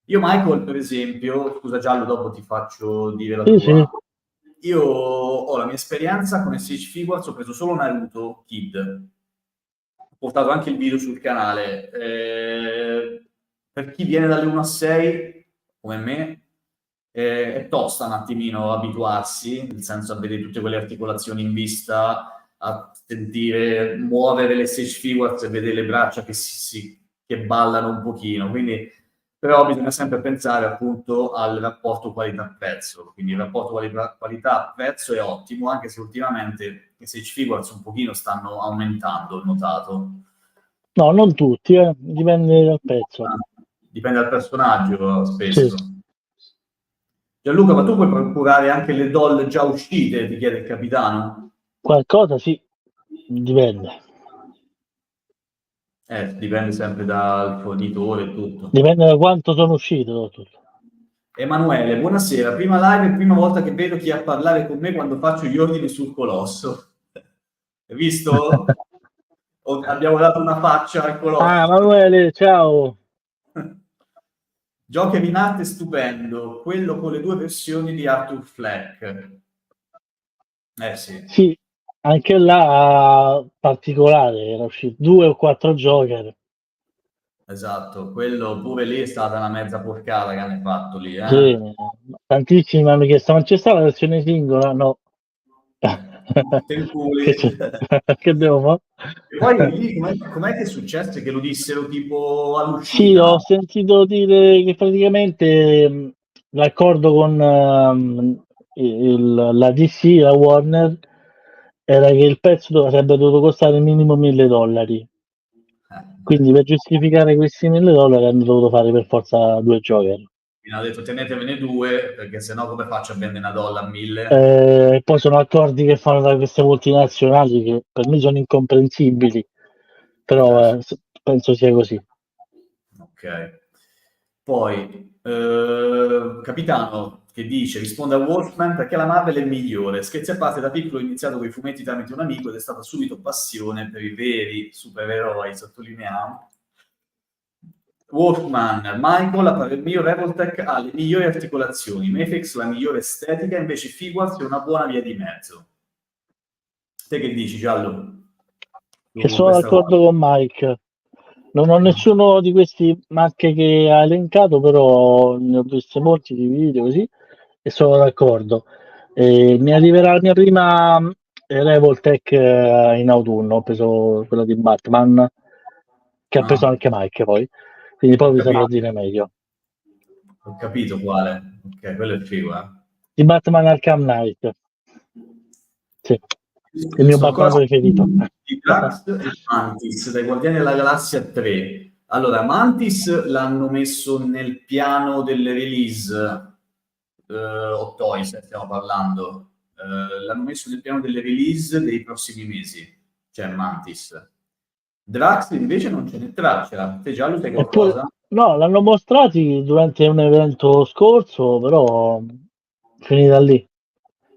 Io, Michael, per esempio, scusa Giallo, dopo ti faccio dire la Sì, sì. tua. Io ho la mia esperienza con Sage Figures, ho preso solo Naruto Kid. Ho portato anche il video sul canale. Per chi viene dalle 1 a 6, come me, è tosta un attimino abituarsi, nel senso a vedere tutte quelle articolazioni in vista, a sentire muovere le stage figures e vedere le braccia che ballano un pochino. Quindi, però bisogna sempre pensare appunto al rapporto qualità-prezzo. Quindi il rapporto qualità-prezzo è ottimo, anche se ultimamente le stage figures un pochino stanno aumentando, ho notato. No, non tutti, dipende dal pezzo. Dipende dal personaggio Sì, spesso. Gianluca, ma tu puoi procurare anche le doll già uscite, ti chiede il capitano? qualcosa sì, dipende. Dipende sempre dal fornitore e tutto. Dipende da quanto sono uscito, dottor. Emanuele, buonasera. Prima live, prima volta che vedo chi a parlare con me quando faccio gli ordini sul colosso. Hai visto? Abbiamo dato una faccia al Ah, colosso. Emanuele, ciao. Joker in arte stupendo, quello con le 2 versioni di Arthur Fleck. Sì. Sì, anche là particolare, era uscito 2 o 4 Joker. Esatto, quello pure lì è stata una mezza porcata che hanno fatto lì, Sì, tantissimi mi hanno chiesto, ma c'è stata la versione singola? No. Che, Tenculi. che devo fare? E poi lì com'è che è successo che lo dissero tipo Sì, all'uscita? ho sentito dire che praticamente l'accordo con la DC, la Warner, era che il pezzo sarebbe dovuto costare minimo $1.000. Eh, Quindi per giustificare questi $1.000 hanno dovuto fare per forza 2 Joker. mi hanno detto tenetevene 2, perché sennò come faccio a vendere una dolla a 1000? Poi sono accordi che fanno da queste multinazionali che per me sono incomprensibili, però penso sia così. Ok. Poi, Capitano che dice, risponde a Wolfman perché la Marvel è il migliore. Scherzi a parte, da piccolo ho iniziato con i fumetti tramite un amico ed è stata subito passione per i veri supereroi, sottolineiamo. Wolfman, Michael, a parer mio, Revoltech ha le migliori articolazioni, Mafex la migliore estetica, invece Figuarts è una buona via di mezzo. Te che dici, Giallo? Che sono d'accordo con Mike. Non ho nessuno di questi marche che ha elencato, però ne ho visti molti di video così e sono d'accordo. Mi arriverà la mia prima Revoltech in autunno, ho preso quella di Batman, che ha preso anche Mike poi, quindi poi vi saprò dire meglio. Ho capito quale. Ok, quello è figo, eh. Di Batman Arkham Knight. Sì, il mio Sono Batman preferito. Di Drax e Mantis dai Guardiani della Galassia 3. Allora, Mantis l'hanno messo nel piano delle release o Toys, stiamo parlando. L'hanno messo nel piano delle release dei prossimi mesi. Cioè Mantis. Drax invece non ce n'è traccia. Te già lo sai qualcosa? No, l'hanno mostrati durante un evento scorso, però finita lì.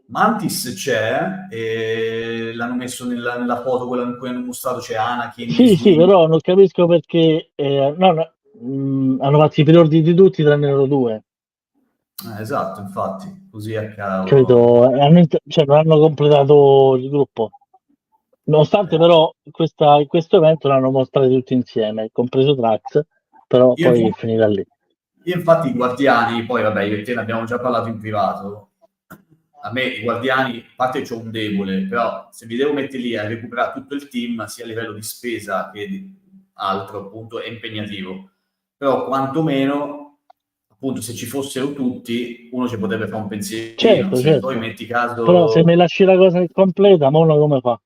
Mantis c'è, e l'hanno messo nella foto, quella in cui hanno mostrato c'è Anakin, Sì, però non capisco perché hanno fatto i preordini di tutti tranne loro due. Esatto, infatti, così a cavolo. Credo, non hanno completato il gruppo. Nonostante però questo evento l'hanno mostrato tutti insieme, compreso Drax, però poi è finita lì. Io infatti i Guardiani, poi vabbè, io e te ne abbiamo già parlato in privato. A me i Guardiani, a parte c'ho un debole, però se mi devo mettere lì a recuperare tutto il team, sia a livello di spesa che di altro, appunto, è impegnativo. Però quantomeno, appunto, se ci fossero tutti, uno ci potrebbe fare un pensierino. Se poi metti caso... Però se mi lasci la cosa incompleta, ma uno come fa?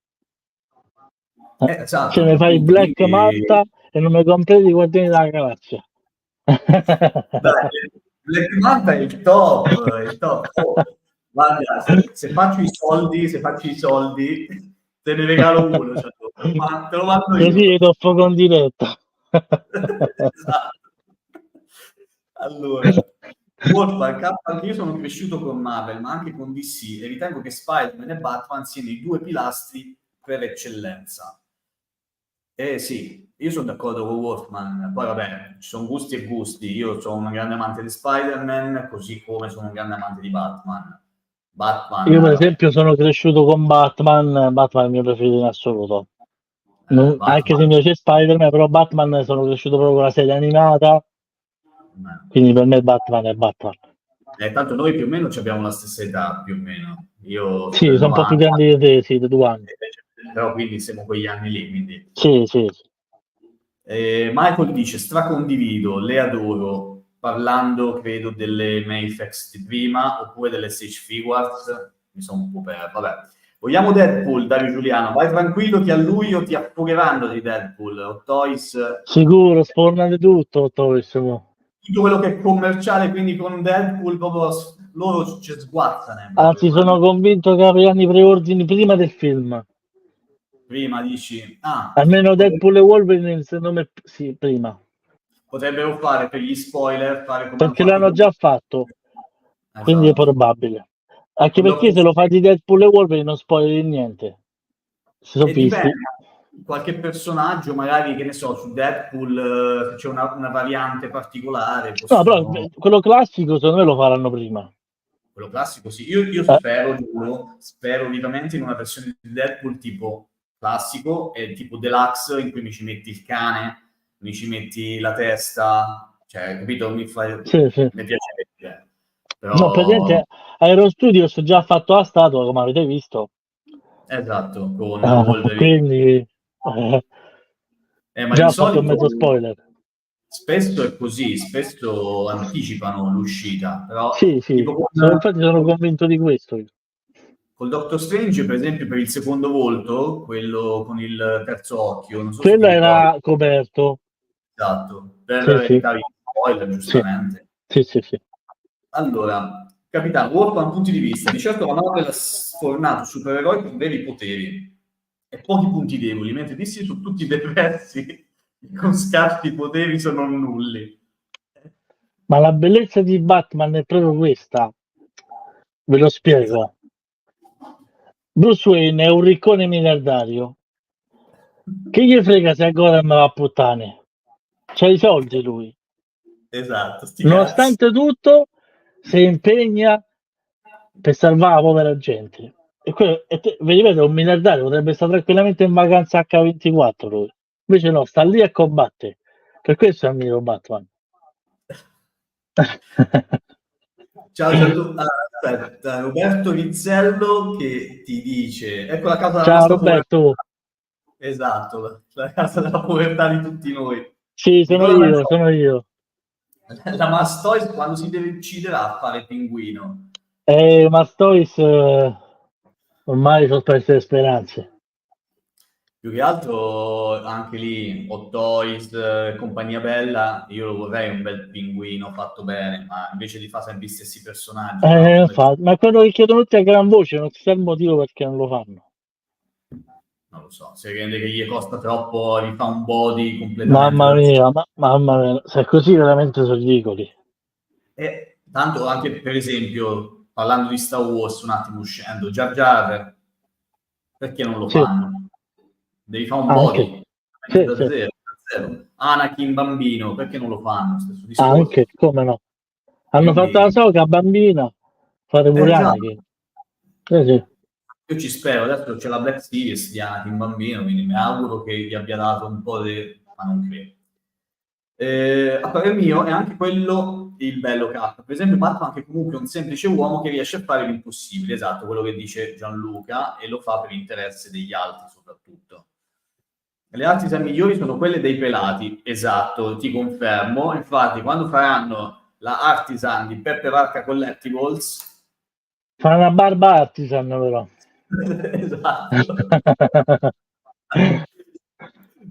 esatto, se mi fai appunto, Black quindi... Manta e non mi completi i Guardiani della Galassia. Dai, Black Manta è il top, è il top. Guarda, se faccio i soldi, te ne regalo uno, cioè, te lo mando io. Così ti offro con diretta. Esatto. Allora, Wolfman, anche io sono cresciuto con Marvel, ma anche con DC, e ritengo che Spider-Man e Batman siano i due pilastri per eccellenza. Sì, io sono d'accordo con Wolfman, poi vabbè, ci sono gusti e gusti, io sono un grande amante di Spider-Man, così come sono un grande amante di Batman. Io per esempio sono cresciuto con Batman è il mio preferito in assoluto. Anche se mi piace Spider-Man, però Batman sono cresciuto proprio con la serie animata, quindi per me Batman è Batman. Tanto noi più o meno abbiamo la stessa età, più o meno. Io sì, sono un po' più grandi di te, sì, di 2 anni. Però quindi siamo quegli anni lì, quindi... Sì. Michael dice, stracondivido, le adoro, parlando, credo, delle Mayfex di prima, oppure delle Sage Figuarts, mi sono un po' perso, vabbè. Vogliamo Deadpool, Dario Giuliano, vai tranquillo che a luglio ti affogheranno di Deadpool, Hot Toys... Sicuro, sfornate tutto, Hot Toys. Tutto quello che è commerciale, quindi con Deadpool, proprio loro ci sguazzano. Anzi, sono convinto che apriranno i preordini prima del film. Prima dici... Almeno Deadpool e Wolverine, secondo me, sì, prima. Potrebbero fare per gli spoiler, fare come perché l'hanno già fatto, quindi è probabile. Anche perché se lo fai di Deadpool e Wolverine non spoileri niente. Si sono visti. Qualche personaggio, magari, che ne so, su Deadpool c'è una variante particolare. No, però quello classico secondo me lo faranno prima. Quello classico sì. Io spero vivamente in una versione di Deadpool tipo classico e tipo deluxe, in cui mi ci metti il cane, mi ci metti la testa, cioè, capito? Mi piace. Però... No, praticamente Aero Studios già fatto la statua, come avete visto. Esatto, con Wolverine. Quindi ma già di ho fatto un mezzo spoiler. Spesso è così, spesso anticipano l'uscita, però... Sì, infatti sono convinto di questo. Col Doctor Strange, per esempio, per il secondo volto, quello con il terzo occhio, non so quello se era coperto. Esatto, per evitare il spoiler, giustamente. Sì. Allora, capitano, Workman, punti di vista. Di certo la Marvel ha sfornato supereroi con veri poteri e pochi punti deboli, mentre DC su tutti depressi con scarsi poteri sono nulli. Ma la bellezza di Batman è proprio questa. Ve lo spiego. Bruce Wayne è un riccone miliardario. Che gli frega se Gotham va a puttane? C'ha i soldi lui. Esatto, sti cazzi. Nonostante tutto, si impegna per salvare la povera gente. Vi ripeto, un miliardario potrebbe stare tranquillamente in vacanza H24 lui. Invece no, sta lì a combattere. Per questo ammiro Batman. Ciao Gianluca, aspetta, Roberto Rizzello che ti dice, ecco la causa della Ciao nostra Roberto. povertà. Esatto, la causa della povertà di tutti noi. Sì, sono io. La Mastois quando si deve uccidere a fare pinguino. Mastois ormai sono perse le speranze. Più che altro anche lì Hot Toys, compagnia bella, io lo vorrei un bel pinguino fatto bene, ma invece di fare sempre gli stessi personaggi. Ma quello che chiedono tutti a gran voce, non si sa il motivo perché non lo fanno. Non lo so, si rende che gli costa troppo, gli fa un body completamente. Mamma mia, se è così veramente sono ridicoli. E tanto anche per esempio, parlando di Star Wars, un attimo uscendo, Jar Jar, perché non lo fanno? Devi fare un body. Zero. Anakin bambino, perché non lo fanno? Stesso discorso. Anche, come no? Hanno fatto la Soca bambina, fare pure Anakin. Sì. Io ci spero, adesso c'è la Black Series di Anakin bambino, quindi mi auguro che gli abbia dato un po' di... ma non credo. A parer mio è anche quello il bello K. Per esempio Batman che comunque è un semplice uomo che riesce a fare l'impossibile, esatto, quello che dice Gianluca, e lo fa per l'interesse degli altri soprattutto. Le artisan migliori sono quelle dei pelati, esatto, ti confermo. Infatti quando faranno la artisan di Peppe Varca Collectibles fa una barba artisan però. Esatto.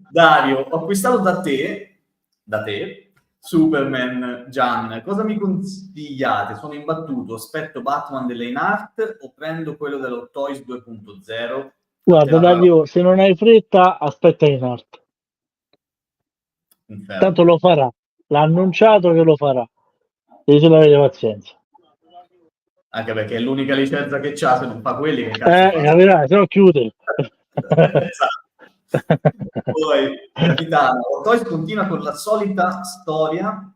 Dario, ho acquistato da te Superman Gian, cosa mi consigliate? Sono imbattuto, aspetto Batman delle in art o prendo quello dello Toys 2.0? Guarda Dario, se non hai fretta aspetta in art. Tanto lo farà, l'ha annunciato che lo farà, devi solo avere pazienza. Anche perché è l'unica licenza che c'ha, se non fa quelli che cazzo fa? Capirai, se no chiude. Esatto. Poi, capitano, Toys continua con la solita storia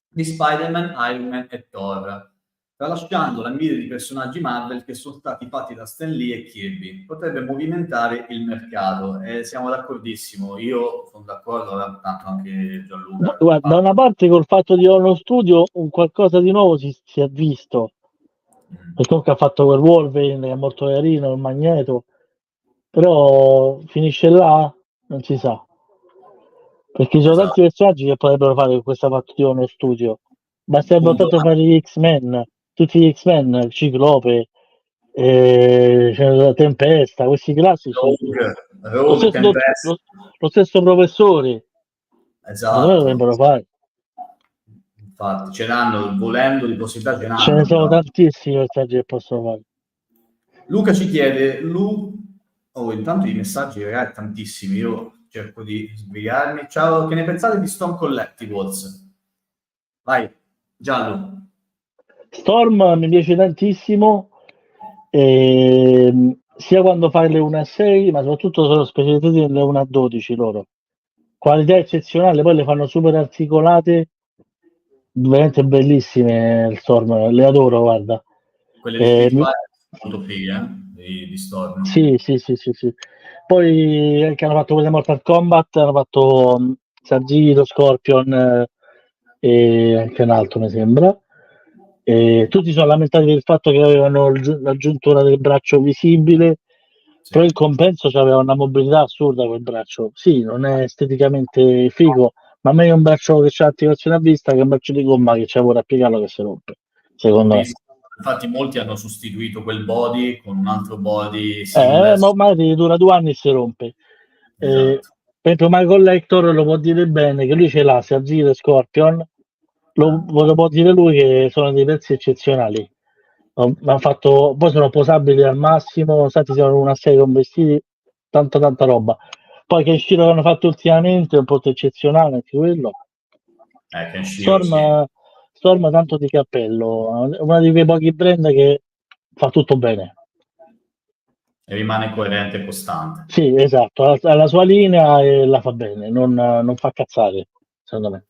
di Spider-Man, Iron Man e Thor, tralasciando la miriade di personaggi Marvel che sono stati fatti da Stan Lee e Kirby. Potrebbe movimentare il mercato e siamo d'accordissimo. Io sono d'accordo, tanto anche Gianluca. Guarda, da una parte col fatto di uno studio un qualcosa di nuovo si è visto. Perché comunque ha fatto quel Wolverine che è molto carino, il Magneto, però finisce là, non si sa. Perché ci sono tanti personaggi che potrebbero fare questa fatto di uno studio. Basterebbe tanto fare gli X-Men, tutti gli X-Men, il Ciclope, la Tempesta, questi classici. Lo stesso professore. Esatto. Dovrebbero fare. Infatti, ce l'hanno, volendo di possibilità ce l'hanno. Ce ne sono tantissimi personaggi che possono fare. Luca ci chiede, intanto i messaggi ragazzi tantissimi, io cerco di sbrigarmi. Ciao, che ne pensate di Storm Collectibles? Vai, Giallo. Storm mi piace tantissimo, sia quando fai le 1 a 6, ma soprattutto sono specializzati nelle 1 a 12 loro. Qualità eccezionale, poi le fanno super articolate, veramente bellissime il Storm, le adoro, guarda. Quelle di molto fighe, di Storm. Sì. Poi anche hanno fatto quelle Mortal Kombat, hanno fatto Sub-Zero, Scorpion e anche un altro mi sembra. Tutti sono lamentati del fatto che avevano l'aggiuntura del braccio visibile, però in compenso c'aveva una mobilità assurda quel braccio. Sì, non è esteticamente figo, ma meglio un braccio che c'ha attivazione a vista che un braccio di gomma che c'è a piegarlo che si rompe, secondo me. Infatti molti hanno sostituito quel body con un altro body ma magari dura 2 anni e si rompe. Esatto. Per esempio Michael Lector lo può dire bene che lui ce l'ha sia Zero e Scorpion, lo può dire lui che sono dei pezzi eccezionali. Hanno fatto, poi sono posabili al massimo, stati siamo una serie con vestiti, tanta roba. Poi che Shiro hanno fatto ultimamente è un po' eccezionale anche quello. Kenshiro, sì. Storm, Storm tanto di cappello, è uno di quei pochi brand che fa tutto bene. E rimane coerente e costante. Sì, esatto, ha la sua linea e la fa bene, non fa cazzate, secondo me.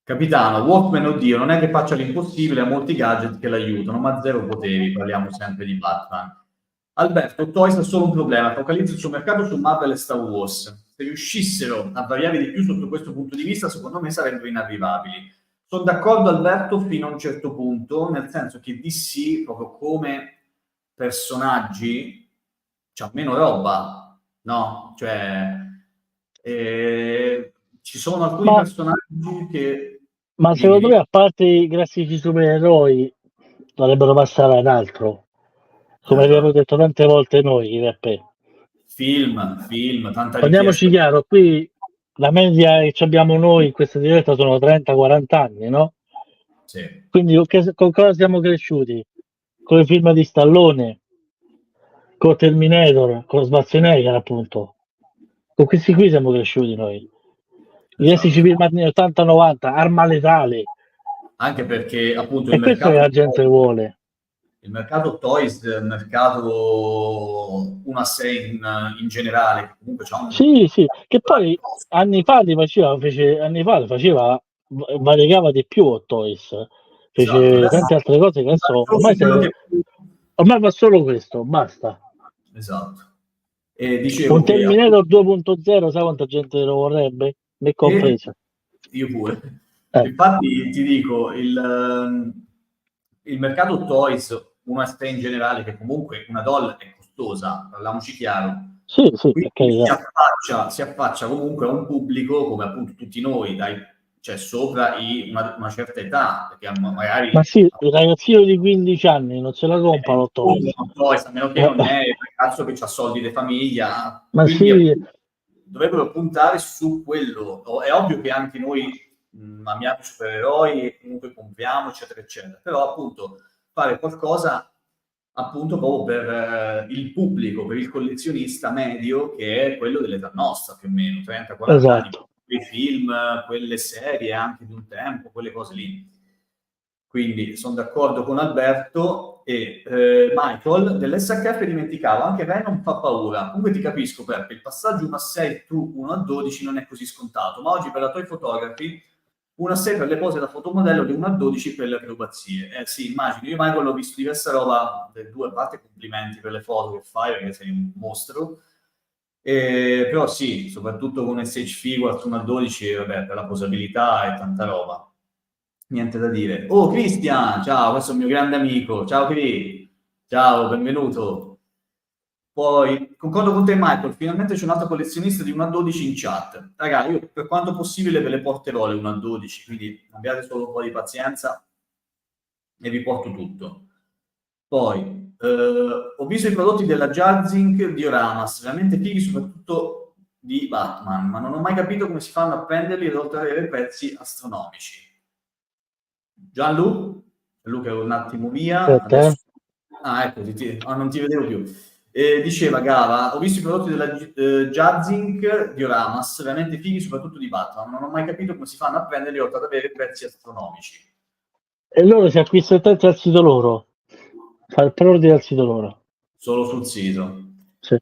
Capitano, Walkman, oddio, non è che faccia l'impossibile, ha molti gadget che l'aiutano, ma zero poteri, parliamo sempre di Batman. Alberto, Toys ha solo un problema, focalizza il suo mercato su Marvel e Star Wars. Se riuscissero a variare di più sotto questo punto di vista, secondo me sarebbero inarrivabili. Sono d'accordo, Alberto, fino a un certo punto, nel senso che DC, proprio come personaggi, c'ha meno roba, no? Cioè, ci sono alcuni Ma, personaggi che... ma Dimmi, secondo dimmi. me, a parte i classici supereroi, dovrebbero passare ad altro, come abbiamo Esatto. detto tante volte noi, Peppe. Film, tanta Parliamoci richiesta. chiaro, qui la media che abbiamo noi in questa diretta sono 30-40 anni, no? Sì. Quindi con cosa siamo cresciuti? Con i film di Stallone, con Terminator, con Schwarzenegger appunto. Con questi qui siamo cresciuti noi. I classici Esatto. film anni 80-90, Arma Letale. Anche perché appunto È questo che la gente vuole. il mercato toys, il mercato 1 a 6 in generale, che comunque c'ha un... Sì, sì, che poi anni fa li faceva, variegava di più Hot Toys, Esatto, fece tante altre cose che adesso solo su quello che... ormai fa solo questo, basta. Esatto. E Un dicevo che Terminator 2.0, sai quanta gente lo vorrebbe? Me e compreso. io pure. Eh, Infatti ti dico, il mercato toys, uno S in generale, che comunque una doll è costosa, parliamoci chiaro, sì, sì, per quindi carità. si affaccia comunque a un pubblico come appunto tutti noi, cioè sopra una certa età, perché Ma magari sì, il ragazzino di 15 anni non se la compra Hot Toys. toys, a meno che Eh, non è il ragazzo che ha soldi di famiglia, ma quindi sì, dovrebbero puntare su quello. È ovvio che anche noi amiamo i supereroi e comunque compriamo, eccetera, eccetera, però appunto fare qualcosa appunto proprio per il pubblico, per il collezionista medio, che è quello dell'età nostra più o meno, 30-40 anni, esatto. quei film, quelle serie anche di un tempo, quelle cose lì. Quindi sono d'accordo con Alberto e Michael dell'SHF dimenticavo, anche Venom fa paura. Comunque ti capisco perché il passaggio 1 a 6 tu 1 a 12 non è così scontato, ma oggi per la Toy Photography 1 a 6 per le pose da fotomodello e 1 a 12 per le acrobazie. Sì, immagino, io Michael ho visto diversa roba, delle due parti complimenti per le foto che fai perché sei un mostro. Però sì, soprattutto con SH Figures 1 a 12, vabbè, per la posabilità e tanta roba. Niente da dire. Oh, Cristian, ciao, questo è il mio grande amico. Ciao, Cri. Ciao, benvenuto. Poi, concordo con te, Michael, finalmente c'è un altro collezionista di 1 a 12 in chat. Raga, io per quanto possibile ve le porterò le 1 a 12, quindi abbiate solo un po' di pazienza e vi porto tutto. Poi, ho visto i prodotti della Jazzink di Oramas, veramente fighi, soprattutto di Batman, ma non ho mai capito come si fanno a prenderli ed oltre ad avere prezzi astronomici. Gianlu? Luca è un attimo via, Aspetta, adesso... Ah, ecco, non ti vedevo più. Diceva Gava, ho visto i prodotti della Jazzink di Oramas, veramente fighi, soprattutto di Batman, non ho mai capito come si fanno a prenderli oltre ad avere prezzi astronomici. e loro si acquista il al sito loro, fa il preordine al sito loro. Solo sul sito. Sì.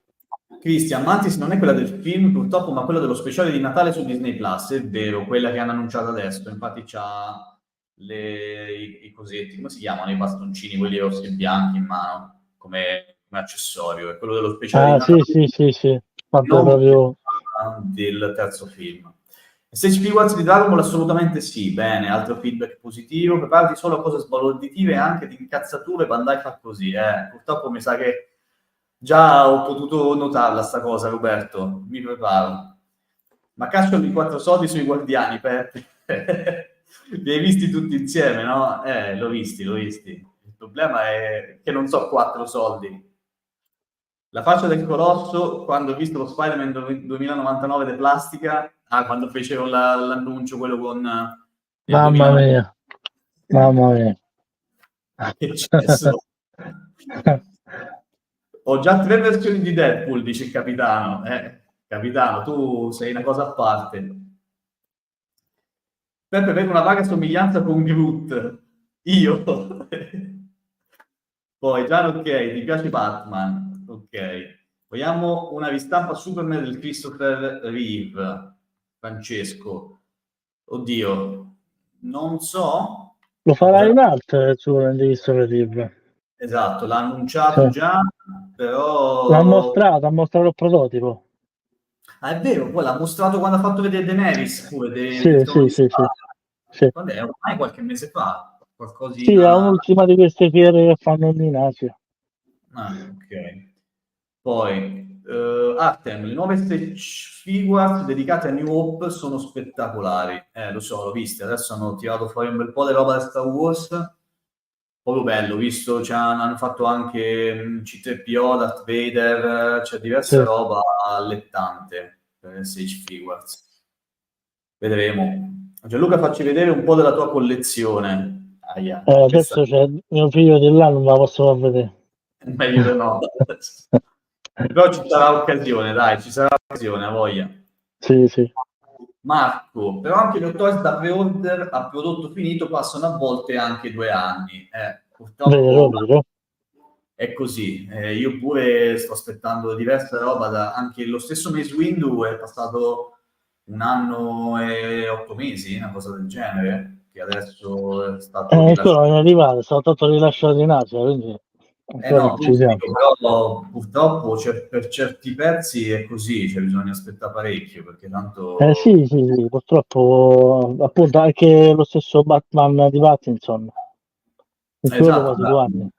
Christian, Mantis non è quella del film purtroppo, ma quella dello speciale di Natale su Disney Plus, è vero, quella che hanno annunciato adesso, infatti c'ha i cosetti, come si chiamano i bastoncini, quelli rossi e bianchi in mano, come accessorio, è quello dello speciale di Ah, Natale, sì. Vabbè, non proprio... del terzo film. SCP Wars di Dragon Ball assolutamente sì, bene, altro feedback positivo, preparati solo a cose sbalorditive e anche di incazzature, Bandai fa così, purtroppo mi sa che già ho potuto notarla sta cosa, Roberto, mi preparo. Ma cacciano i 4 soldi sui guardiani, Peppe. Li hai visti tutti insieme, no? L'ho visti. Il problema è che non so 4 soldi. La faccia del colosso quando ho visto lo Spider-Man 2099 di plastica, quando fecero l'annuncio quello con Mamma mia. Mamma mia. Che cesso. Ho già 3 versioni di Deadpool, dice il capitano. Capitano, tu sei una cosa a parte. Peppe vede una vaga somiglianza con Groot. Io. Poi, Gian, ok, ti piace Batman? Ok. Vogliamo una ristampa Superman del Christopher Reeve? Francesco. Oddio, non so. Lo Ma farà cosa... in art il suo Christopher Reeve. Esatto, l'ha annunciato Sì. già, Ha però... mostrato il prototipo. Ah, è vero, poi l'ha mostrato quando ha fatto vedere Daenerys pure del Sì, Trono sì, di sì, sì. Spade. Sì, Quando è? Ormai qualche mese fa, sì, è qualcosina... un'ultima di queste fiere che fanno in Asia. Ah, ok. Poi, Artem, le nuove Stage Figures dedicate a New Hope sono spettacolari. Lo so, l'ho viste. Adesso hanno tirato fuori un bel po' di roba da Star Wars. Proprio bello, visto, hanno fatto anche C3PO, Darth Vader, c'è diversa Sì. roba allettante per le Stage Figures. Vedremo. Gianluca, facci vedere un po' della tua collezione. Aia, questa Adesso c'è mio figlio di là, non me la posso far vedere. è meglio di no. Però ci sarà occasione, dai, ci sarà occasione, a voglia. Sì, sì. Marco, però anche le toys da pre-order a prodotto finito passano a volte anche 2 anni. Vero, Purtroppo vero. è così. Io pure sto aspettando diversa roba, anche lo stesso Mace Windu è passato 1 anno e 8 mesi, una cosa del genere, che adesso è stato Ancora rilasciato. non è arrivato, sono stato rilasciato in Asia, quindi ancora No, non ci siamo. pubblico, però purtroppo per certi pezzi è così, cioè bisogna aspettare parecchio, perché tanto... Sì, sì, sì, purtroppo appunto anche lo stesso Batman di Pattinson, in quello Esatto, quasi 2 bravo. anni. Sì.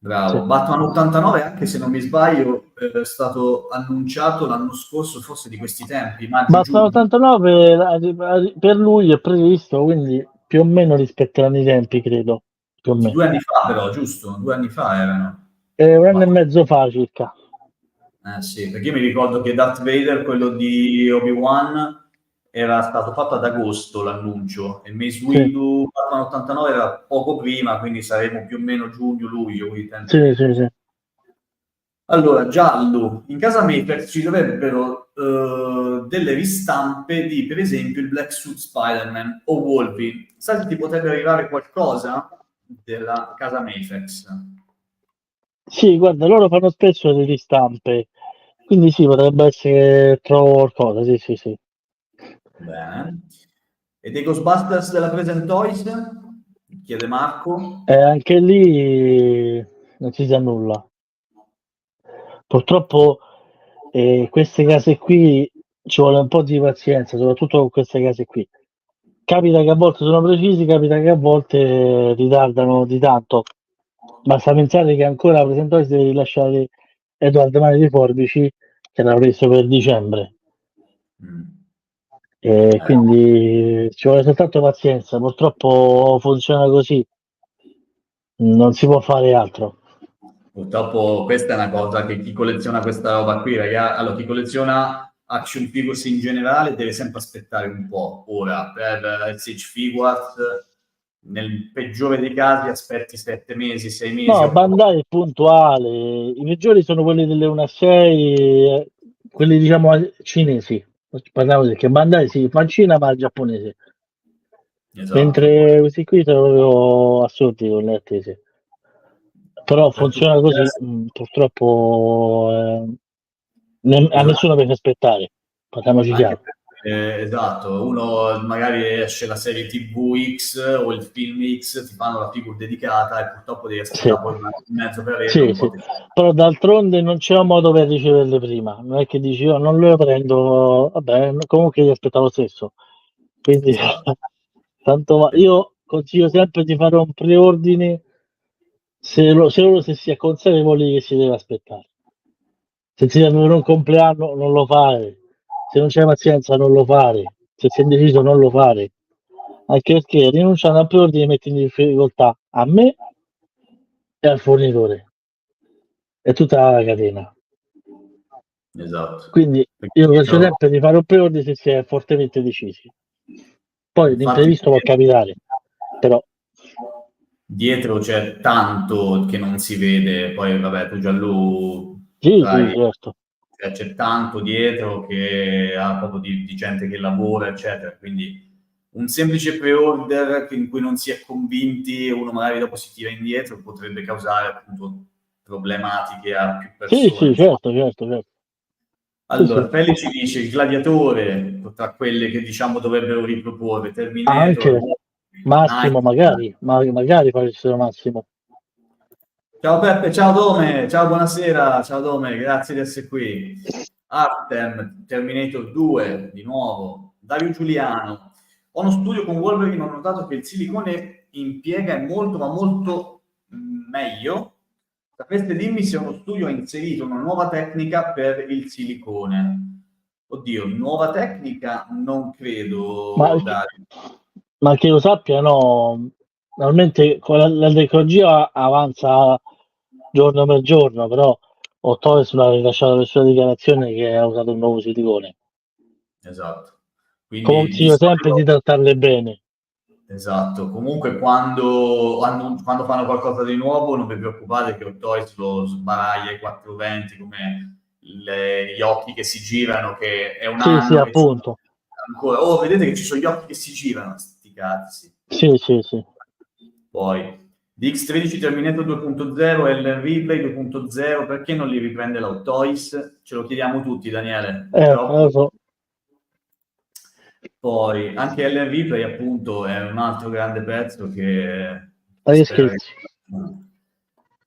Bravo. Batman 89, anche se non mi sbaglio, è stato annunciato l'anno scorso, forse di questi tempi, Batman maggio-giugno, 89 per lui è previsto, quindi più o meno rispetteranno i tempi, credo, più o di meno. 2 anni fa però, giusto? 2 anni fa erano. È 1 Ma anno e mezzo fa circa. sì, perché io mi ricordo che Darth Vader, quello di Obi-Wan, era stato fatto ad agosto l'annuncio e Mace Sì, Windu Batman 89 era poco prima, quindi saremo più o meno giugno-luglio, quindi tempi sì, di... sì, sì. Allora, Giallo, in casa Maker ci dovrebbero delle ristampe di, per esempio, il Black Suit Spider-Man o Wolverine. Sai se ti potrebbe arrivare qualcosa della casa Mayflex? Sì, guarda, loro fanno spesso le ristampe, quindi sì, potrebbe essere che trovo qualcosa, sì, sì, sì. Bene. E dei Ghostbusters della Present Toys? Chiede Marco. Anche lì non si sa nulla. Purtroppo queste case qui ci vuole un po' di pazienza, soprattutto con queste case qui. Capita che a volte sono precisi, capita che a volte ritardano di tanto. Basta pensare che ancora la Present Toys deve rilasciare Edward Mani dei Forbici, che l'ha preso per dicembre. Mm. E quindi ci vuole soltanto pazienza, purtroppo funziona così, non si può fare altro. Purtroppo questa è una cosa che chi colleziona questa roba qui, ragazzi, allora chi colleziona action figures in generale deve sempre aspettare un po'. Ora, per il Siege Figures, nel peggiore dei casi, aspetti 7 mesi, 6 mesi, No, 8 Bandai è puntuale, i peggiori sono quelli delle 1-6, quelli diciamo cinesi. Parliamo perché Bandai si fa in Cina ma al giapponese, esatto. mentre questi qui sono proprio assurdi con le attese. Però Per tutti funziona gli così, altri, purtroppo a esatto. nessuno piace aspettare, parliamoci Anche chiaro. perché, esatto, uno magari esce la serie TV X o il film X, ti fanno la figura dedicata e purtroppo devi Sì, aspettare poi 1 anno e mezzo per averlo, sì, un po' sì. ti... Però d'altronde non c'è un modo per riceverle prima, non è che dici io non le prendo, vabbè, comunque li aspettavo lo stesso. Quindi Esatto. tanto io consiglio sempre di fare un preordine se si è consapevoli che si deve aspettare. Se ti serve per un compleanno non lo fare, se non c'hai pazienza non lo fare, se sei indeciso non lo fare, anche perché rinunciando a preordine metti in difficoltà a me e al fornitore e tutta la catena. Esatto. Quindi Perché io consiglio io- sempre di fare un preordine se si è fortemente decisi. Poi Infatti, l'imprevisto può capitare, però dietro c'è tanto che non si vede, poi vabbè, tu Gianlu sì, sì, sai, certo. c'è tanto dietro che ha proprio di gente che lavora, eccetera, quindi un semplice pre-order in cui non si è convinti e uno magari dopo si tira indietro potrebbe causare appunto problematiche a più Sì, persone. sì, certo, certo, certo. Sì, Allora, sì. Feli ci dice il Gladiatore, tra quelle che diciamo dovrebbero riproporre, Terminator, Anche Massimo, Nightmare. magari facessero Massimo. Ciao Peppe, ciao Dome, ciao buonasera, ciao Dome, grazie di essere qui. Artem, Terminator 2, di nuovo. Dario Giuliano. Ho uno studio con Wolverine, ho notato che il silicone impiega molto, ma molto meglio. Sapreste dirmi se uno studio ha inserito una nuova tecnica per il silicone? Oddio, nuova tecnica non Ma, credo, Dario. ma che io sappia, no, normalmente con la tecnologia avanza giorno per giorno, però Ottoes l'ha rilasciato le sue dichiarazioni che ha usato un nuovo silicone. Esatto. Quindi di Consiglio sempre di solito. trattarle bene. Esatto, comunque quando fanno qualcosa di nuovo non vi preoccupate che Hot Toys lo sbaraglia ai 420 come gli occhi che si girano, che è un Sì, sì, anno che ci sono appunto. ancora. Oh, vedete che ci sono gli occhi che si girano, sti cazzi. Sì, sì, sì. Poi DX13 Terminator 2.0 e il Replay 2.0, perché non li riprende la Hot Toys? Ce lo chiediamo tutti, Daniele, Non lo purtroppo. so. Poi anche Ellen Ripley appunto è un altro grande pezzo che Ma che spero che. scherzi.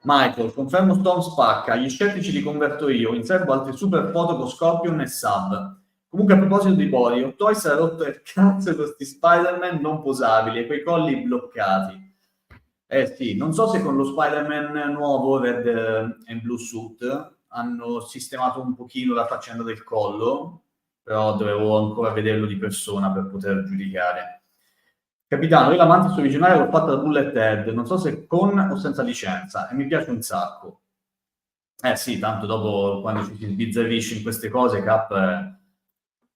Michael, confermo Storm spacca, gli scettici li converto io, in serbo altri super foto con Scorpion e Sub. Comunque a proposito di Body, Hot Toys ha rotto il cazzo con questi Spider-Man non posabili e quei colli bloccati. Eh sì, non so se con lo Spider-Man nuovo Red and Blue Suit hanno sistemato un pochino la faccenda del collo, però dovevo ancora vederlo di persona per poter giudicare. Capitano, io la Mantis originale l'ho fatta da Bullet Head, non so se con o senza licenza, e mi piace un sacco. Eh sì, tanto dopo quando ci si sbizzarrisce in queste cose, Cap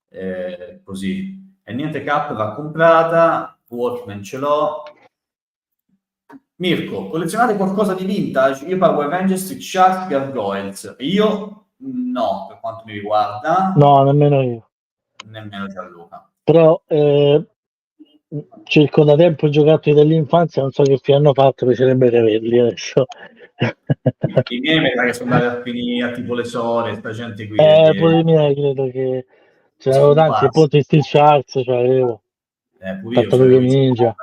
è così. E niente, Cap va comprata, Watchmen ce l'ho. Mirko, collezionate qualcosa di vintage? Io Power Rangers, Street Sharks, Gargoyles. Io no, per quanto mi riguarda, No, nemmeno io. nemmeno Gianluca. Però cerco da tempo i giocattoli dell'infanzia, non so che fine hanno fatto, piacerebbe riaverli adesso. I miei mi sa che sono andati a finire a tipo le sore, sta gente qui che Pure i miei credo che ce n'erano tanti, scomparsi. appunto i Steel Sharks, cioè avevo Pure io Tartarughe c'avevo i. Ninja.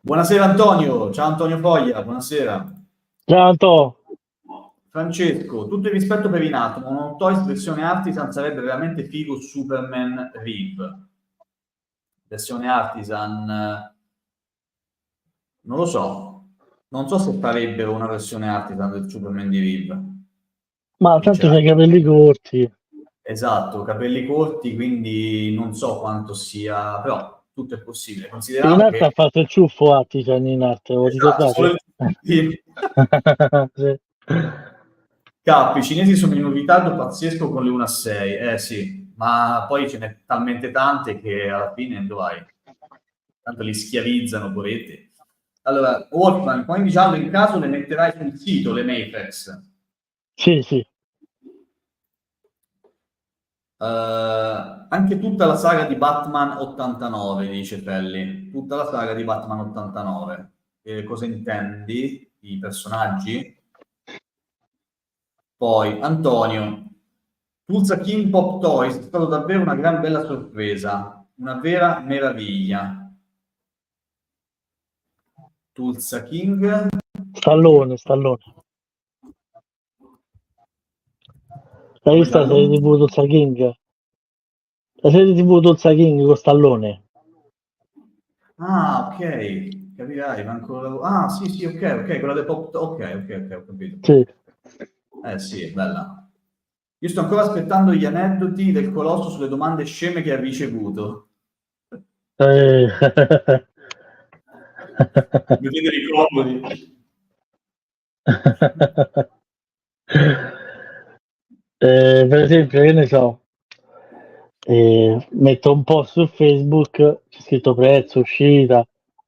Buonasera Antonio, ciao Antonio Foglia, buonasera. Ciao Anto, Francesco, tutto il rispetto per Inato, ma un Toys versione Artisan sarebbe veramente figo Superman Reeve. Versione Artisan, non lo so, non so se farebbero una versione Artisan del Superman di Reeve. ma tanto c'hai i Sinceramente. capelli corti. Esatto, capelli corti, quindi non so quanto sia, però tutto è possibile, In considerando arte che. ha fatto il ciuffo Artisan in arte, lo Esatto, solo ricordate? il. Sì. Sì. Cap, i cinesi sono in un ritardo pazzesco con le 1 a 6, eh sì, ma poi ce n'è talmente tante che alla fine dove vai? Tanto li schiavizzano, poveretti. Allora, Wolfman, come diciamo in caso le metterai sul sito, le Matrix. Sì, sì. Anche tutta la saga di Batman 89, dice Felli. Tutta la saga di Batman 89. Cosa intendi? I personaggi? Poi, Antonio, Tulsa King Pop Toys è stata davvero una gran bella sorpresa, una vera meraviglia. Tulsa King, Stallone, Stallone. L'hai come vista la serie Gianlu? TV Tulsa King? La serie TV Tulsa King con Stallone. Ah, ok, capirai, ma ancora. Ah, sì, sì, ok, ok, quella del pop. Ok, ok, ok, ho capito. Sì. Sì, è bella. Io sto ancora aspettando gli aneddoti del colosso sulle domande sceme che ha ricevuto. Eh, Vedete i comodi. per esempio, che ne so, metto un post su Facebook, c'è scritto prezzo, uscita,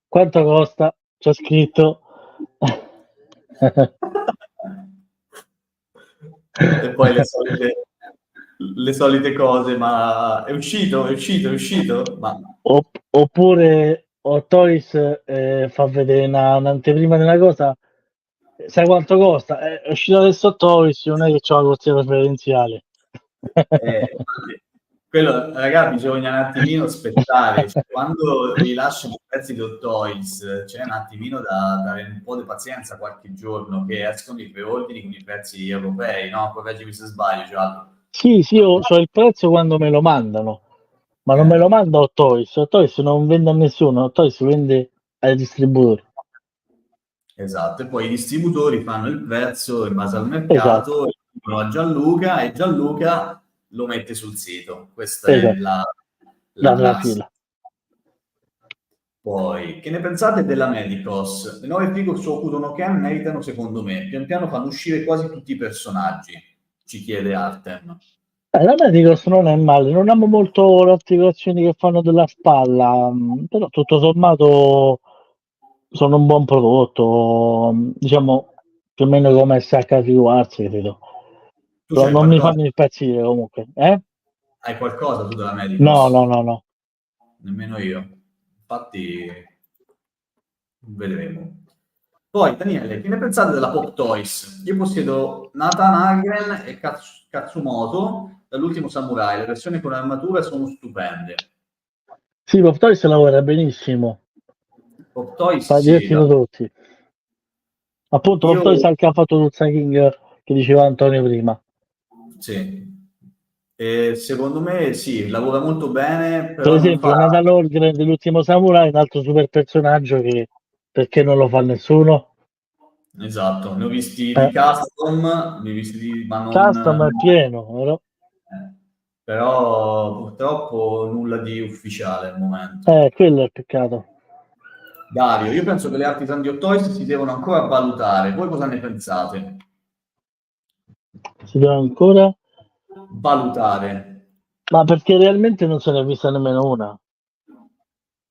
quanto costa, c'è scritto E poi le solite cose, ma è uscito, è uscito, è uscito? Ma Oppure Hot Toys fa vedere un'anteprima di una cosa, sai quanto costa? È uscito adesso Hot Toys, non è che c'ho la corsia preferenziale. quello, raga, bisogna un attimino aspettare. Cioè, quando rilasciano i prezzi di Hot Toys, c'è un attimino da dare un po' di pazienza qualche giorno che escono i preordini con i prezzi europei, no? Correggimi se sbaglio, Giallo. Sì, io so il prezzo quando me lo mandano, ma non me lo manda Hot Toys. Hot Toys non vende a nessuno, Hot Toys vende ai distributori. Esatto, e poi i distributori fanno il prezzo in base al Esatto, mercato, dicono a Gianluca e Gianluca lo mette sul sito. Questa è esatto, la la prassi. fila. Poi, che ne pensate della Medicos? Le nuove figure su Hokuto no Ken meritano secondo me. Pian piano fanno uscire quasi tutti i personaggi, ci chiede Artem. La Medicos non è male, non amo molto le articolazioni che fanno della spalla, però tutto sommato sono un buon prodotto, diciamo più o meno come SH Quartz, credo. Tu Però c'hai non mi qualcosa? fanno impazzire comunque, eh? Hai qualcosa tu della No, Medicos? no, no, no. Nemmeno io. Infatti, vedremo. Poi, Daniele, che ne pensate della Pop Toys? Io possiedo Nathan Hagren e Katsumoto dall'Ultimo Samurai. Le versioni con armatura sono stupende. Sì, Pop Toys lavora benissimo, Pop Toys, fa sì. diversi prodotti. Appunto, Pop Io, Toys ha il che ha fatto Tuzza King che diceva Antonio prima. sì. E secondo me, sì, lavora molto bene, Per però non fa... esempio, Nathan Hagren dell'Ultimo Samurai, un altro super personaggio che perché non lo fa nessuno? Esatto, ne ho visti di Eh, custom, ne ho visti di... ma Custom non... è pieno, però, però purtroppo nulla di ufficiale al momento. quello è il peccato. Dario, io penso che le artisan di Hot Toys si devono ancora valutare. Voi cosa ne pensate? Si deve ancora? Valutare. Ma perché realmente non se ne è vista nemmeno una.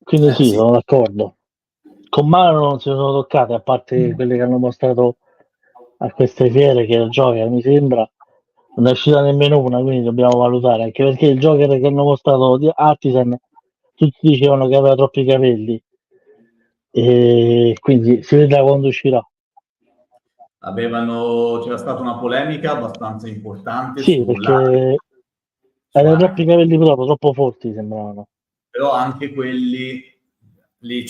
Quindi sì, Sì, sono d'accordo. Con mano non si sono toccate, a parte quelle che hanno mostrato a queste fiere, che il Joker mi sembra, non è uscita nemmeno una, quindi dobbiamo valutare, anche perché il Joker che hanno mostrato di Artisan, tutti dicevano che aveva troppi capelli, e quindi si vedrà quando uscirà. c'era stata una polemica abbastanza importante Sì, perché su aveva troppi Anakin, capelli proprio, troppo forti sembravano. però anche quelli, lì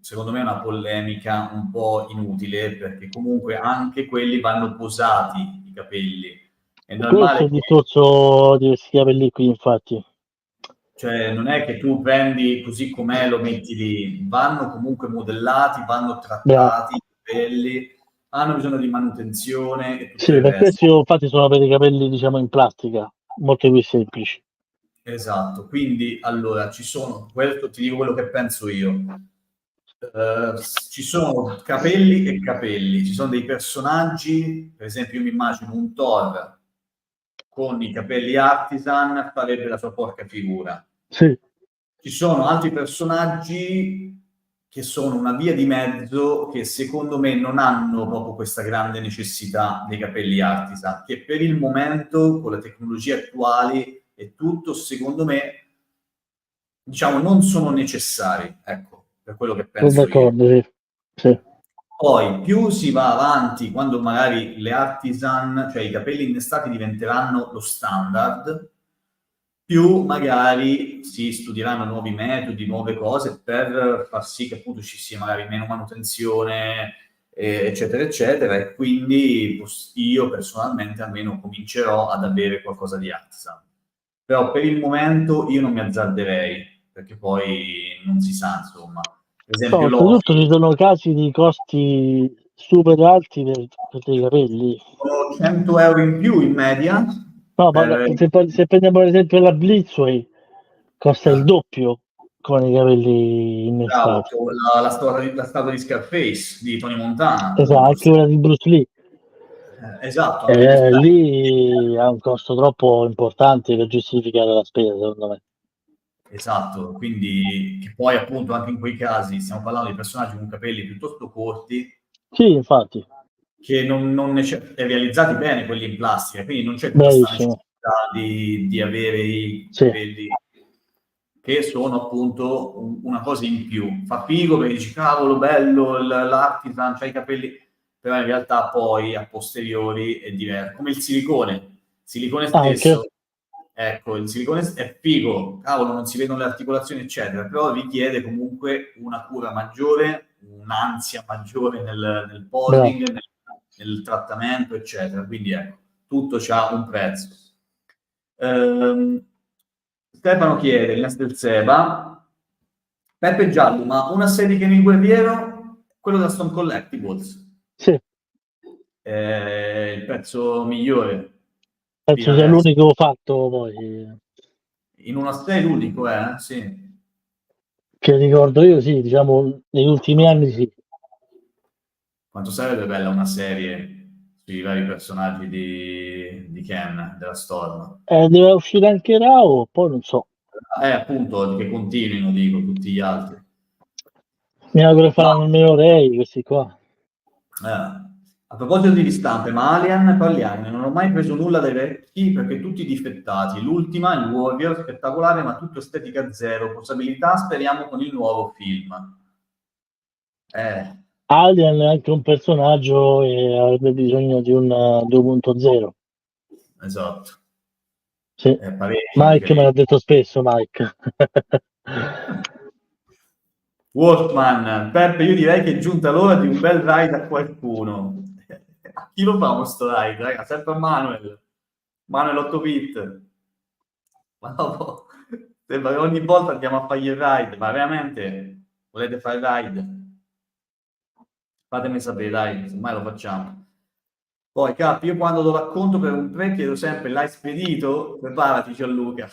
secondo me è una polemica un po' inutile, perché comunque anche quelli vanno posati i capelli. È Questo è normale il che discorso di questi capelli qui, infatti. cioè, non è che tu prendi così com'è, lo metti lì, vanno comunque modellati, vanno Bravo. trattati, belli, hanno bisogno di manutenzione e tutto Sì, il per resto. questo io infatti sono per i capelli, diciamo, in plastica, molto più semplici. Esatto, quindi allora ci sono, questo ti dico quello che penso io. Ci sono capelli e capelli, ci sono dei personaggi, per esempio io mi immagino un Thor con i capelli artisan farebbe la sua porca figura. Sì, Ci sono altri personaggi che sono una via di mezzo che secondo me non hanno proprio questa grande necessità dei capelli artisan, che per il momento, con le tecnologie attuali e tutto, secondo me, diciamo, non sono necessari, ecco, per quello che sono penso io. d'accordo, sì. Sì. Poi più si va avanti, quando magari le artisan, cioè i capelli innestati diventeranno lo standard, più magari si studieranno nuovi metodi, nuove cose per far sì che appunto ci sia magari meno manutenzione, eccetera, eccetera, e quindi io personalmente almeno comincerò ad avere qualcosa di artisan. Però per il momento io non mi azzarderei, perché poi non si sa, insomma. Per No, esempio oltretutto Loki, ci sono casi di costi super alti per dei capelli. sono 100 euro in più in media No, ma per... se prendiamo ad esempio la Blitzway, costa il eh, doppio con i capelli bravo, innestati. la statua di Scarface di Tony Montana, Esatto, appunto. anche quella di Bruce Lee. Esatto, anche questo. Lì ha un costo troppo importante per giustificare la spesa, secondo me. Esatto, quindi che poi appunto anche in quei casi stiamo parlando di personaggi con capelli piuttosto corti Sì, infatti, che realizzati bene quelli in plastica, quindi non c'è tutta questa bravissimo. necessità di avere i Sì. capelli che sono appunto una cosa in più. Fa figo perché dici cavolo bello l'artisan, c'ha i capelli, però in realtà poi a posteriori è diverso, come il silicone Anche, stesso. Ecco, il silicone è figo, cavolo, non si vedono le articolazioni, eccetera, però richiede comunque una cura maggiore, un'ansia maggiore nel bravo. posing, nel trattamento, eccetera. Quindi ecco, tutto ha un prezzo. Stefano chiede, il Nest del Seba, Peppe Giallo, ma una serie che il guerriero, quello da Stone Collectibles, Sì, è il pezzo migliore fino penso sia adesso. l'unico fatto poi. In una serie l'unico, sì. Che ricordo io, sì, diciamo, negli ultimi anni sì. Quanto sarebbe bella una serie sui vari personaggi di Ken, della Storm. Deve uscire anche Rao, poi non so. Appunto, che continuino, dico, tutti gli altri. Mi auguro che Ma, faranno almeno Rey, questi qua. a proposito di ristampe, ma Alien, parliamo, non ho mai preso nulla dai vecchi perché tutti difettati. L'ultima, il Warrior, spettacolare, ma tutto estetica zero. Possibilità, speriamo, con il nuovo film. Alien è anche un personaggio e avrebbe bisogno di un 2.0. Esatto. Sì. Parecchio anche Mike me lì. l'ha detto spesso, Mike. Wolfman, Peppe, io direi che è giunta l'ora di un bel ride a qualcuno. A chi lo fa questo ride, raga? Sempre a Manuel. Manuel 8-bit. Ma dopo, sembra che ogni volta andiamo a fargli il ride, ma veramente volete fare il ride? Fatemi sapere, dai, semmai lo facciamo. Poi, Cap, io quando lo racconto per un tre chiedo sempre, l'hai spedito? Preparati, Gianluca.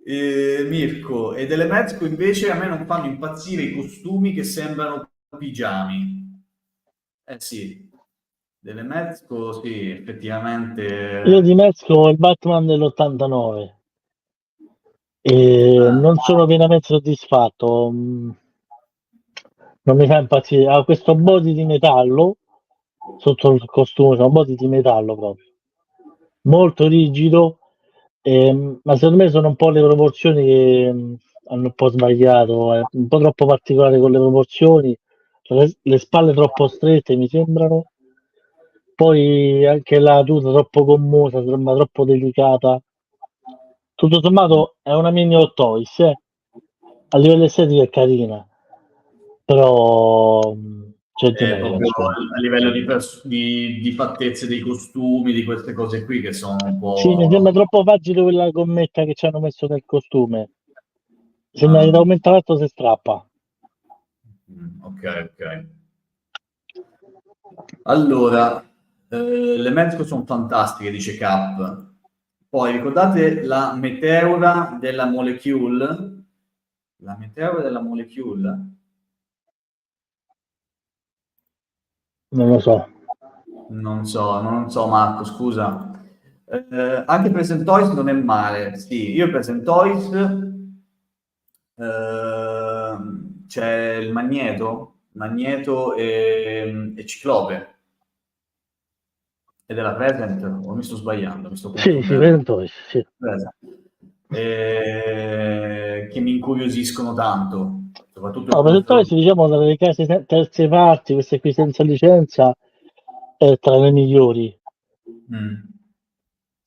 Mirko, e delle Mezco invece a me non fanno impazzire i costumi che sembrano pigiami. Eh sì, delle Mezco sì, Io effettivamente. di Mezzo ho il Batman dell'89 e Ah, non sono pienamente soddisfatto. Non mi fa impazzire. Ha questo body di metallo sotto il costume, c'è un body di metallo proprio, molto rigido, ma secondo me sono un po' le proporzioni che hanno un po' sbagliato, è un po' troppo particolare con le proporzioni, le spalle troppo strette mi sembrano, poi anche la tuta troppo gommosa, sembra troppo delicata. Tutto sommato è una mini Hot Toys, a livello estetico è carina, però c'è di meglio, proprio insomma. a livello di fattezze dei costumi, di queste cose qui che sono un Sì, mi sembra po'. troppo facile quella gommetta che ci hanno messo nel costume. Sembra che da Ah, un momento all'altro si strappa. ok, ok. Allora, le Mezco sono fantastiche, dice Cap. Poi ricordate la meteora della Molecule? La meteora della Molecule? Non lo so. Non so Marco, scusa. Anche Present Toys non è male. Sì, io Present Toys c'è il Magneto e Ciclope. È della Present? O mi sto sbagliando? Mi sto Sì, sì, confondendo. Present Toys, sì. Present. Che mi incuriosiscono tanto, soprattutto il No, Present Toys, confronto. diciamo, dalle case terze parti, queste qui senza licenza, è tra le migliori. Mm.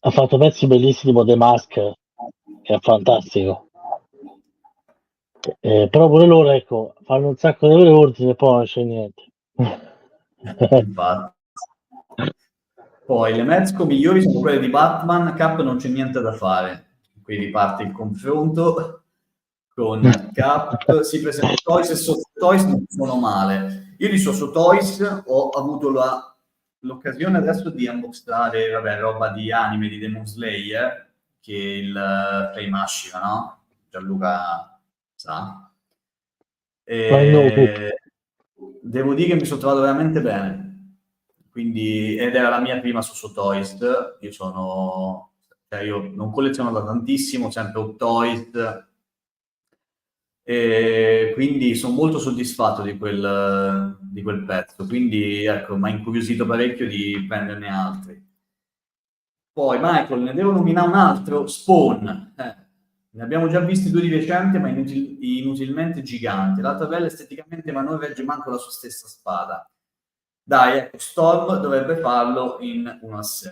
Ha fatto pezzi bellissimi tipo The Mask, che è fantastico. Però pure loro, ecco, fanno un sacco di ordini e poi non c'è niente. Infatti. Poi le Mezco migliori sono quelle di Batman, Cap non c'è niente da fare. Qui riparte il confronto con Cap, si presenta Toys e Soft Toys non sono male. Io di Soft Toys ho avuto l'occasione adesso di unboxare, vabbè, roba di anime di Demon Slayer, che il Flame Ashira, no? Gianluca sa. I know poop. E, devo dire che mi sono trovato veramente bene. Quindi, ed era la mia prima su Toys. Io non colleziono da tantissimo, sempre Hot Toys, e quindi sono molto soddisfatto di quel pezzo. Quindi, ecco, mi ha incuriosito parecchio di prenderne altri. Poi, Michael, ne devo nominare un altro, Spawn. Ne abbiamo già visti due di recente, ma inutilmente giganti. L'altra bella esteticamente, ma non regge manco la sua stessa spada. Dai, ecco, Storm dovrebbe farlo in 1-6.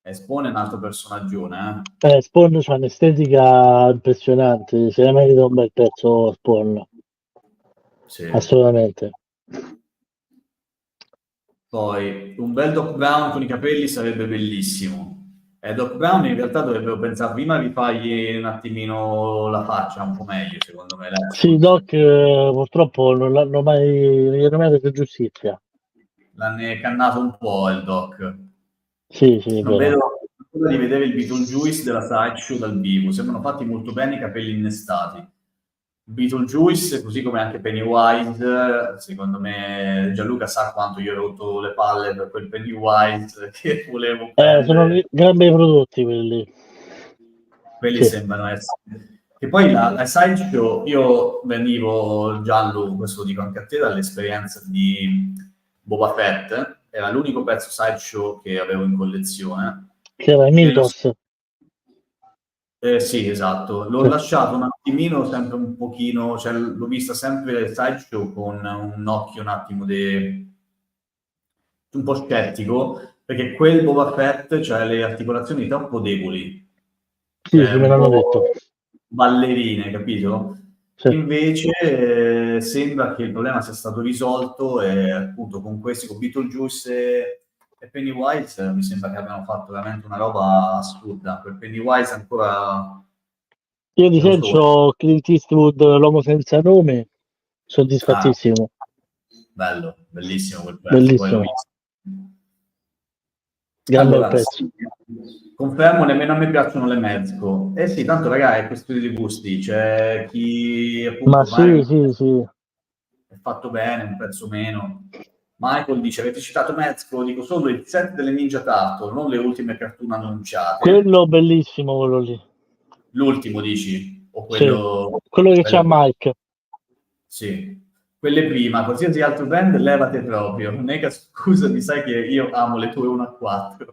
E Spawn è un altro personaggione, Spawn c'ha un'estetica impressionante, se ne merita un bel pezzo Spawn, Sì. assolutamente. Poi, un bel Doc Brown con i capelli sarebbe bellissimo. Doc Brown in realtà dovrebbero pensare prima di fargli un attimino la faccia un po' meglio, secondo me. Sì, Doc purtroppo non l'hanno mai, non gli hanno mai dato giustizia. L'hanno cannato un po' il Doc. Sì, sì, è Non vero. vedo l'ora di vedere il Beetlejuice della Sideshow dal vivo. Sembrano fatti molto bene i capelli innestati. Beetlejuice, così come anche Pennywise, secondo me Gianluca sa quanto io ho rotto le palle per quel Pennywise che volevo Sono prendere. gran bei prodotti quelli. Quelli Sì. sembrano essere... E poi la Sideshow, io venivo, Gianlu, questo lo dico anche a te, dall'esperienza di Boba Fett, era l'unico pezzo Sideshow che avevo in collezione. Che era Mythos. Sì, esatto. L'ho lasciato un attimino, sempre un pochino, cioè l'ho vista sempre Sideshow con un occhio un attimo un po' scettico, perché quel Boba Fett, cioè le articolazioni troppo deboli, Sì, cioè sì, me un l'hanno po' detto. ballerine, capito? Sì. Invece sembra che il problema sia stato risolto e appunto con questi, con Beetlejuice e Pennywise, mi sembra che abbiano fatto veramente una roba assurda. Per Pennywise ancora Io di non lo so. ho Clint Eastwood, l'uomo senza nome, soddisfattissimo. Bello, bellissimo quel pezzo, poi l'ho Bellissimo, visto. gran bel Allora, pezzo. sì, confermo, nemmeno a me piacciono le mezzo. Eh sì, tanto ragazzi, è questione di gusti. C'è chi Ma appunto sì, magari sì, sì. è fatto bene, un pezzo meno. Michael dice, avete citato Mezco? Dico solo il set delle Ninja Turtle, non le ultime cartoon annunciate. Quello bellissimo, quello lì. L'ultimo dici? O Sì, quello... quello che c'ha quello... Mike. Sì. Quelle prima, qualsiasi altro band, levate proprio. Nega, scusa, mi sai che io amo le tue 1-4.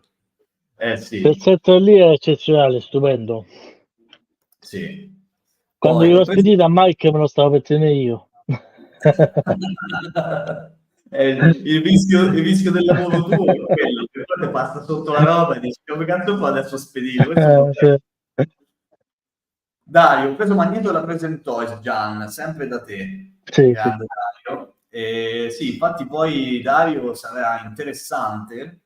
Quel Sì, set lì è eccezionale, stupendo. sì. Quando Poi gliel'ho ho preso... spedito a Mike me lo stavo per tenere io. Il rischio del lavoro tuo è quello, che poi ti passa sotto la roba e dici come cazzo può adesso spedire? Questo non è. Sì. Dario, ho preso Magneto della Present Toys, Gian, sempre da te, Sì, sì. grande Dario. Sì, infatti poi Dario sarà interessante.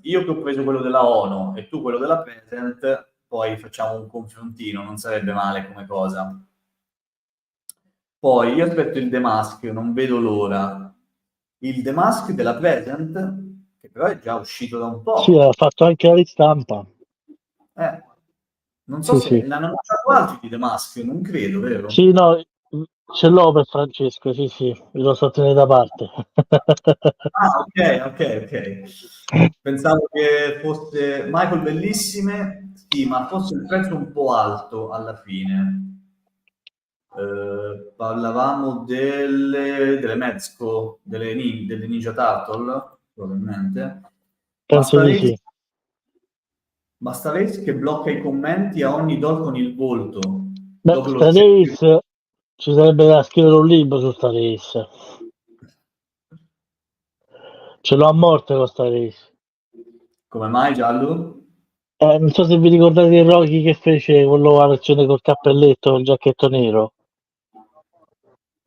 Io che ho preso quello della ONU e tu quello della Present, poi facciamo un confrontino, non sarebbe male come cosa. Poi io aspetto il The Mask, non vedo l'ora. Il The Mask della Present, che però è già uscito da un Sì, ha po'. fatto anche la ristampa. Non so Sì, se sì. l'hanno annunciato altri di The Mask, non credo, vero? Sì, no, ce l'ho per Francesco, sì, sì, me lo so tenere da parte. Ah, ok, ok, ok. Pensavo che fosse Michael Bellissime, sì, ma fosse il prezzo un po' alto alla fine. Parlavamo delle Mezco, delle Ninja Turtle, probabilmente. Penso Basta di Race, sì. Basta Race che blocca i commenti a ogni doll con il volto. Beh, Dopo lo sta zio. Race ci sarebbe da scrivere un libro su sta Race. Ce l'ho a morte con sta Race. Come mai, Giallo? Non so se vi ricordate il Rocky che fece quello a lezione col cappelletto e il giacchetto nero.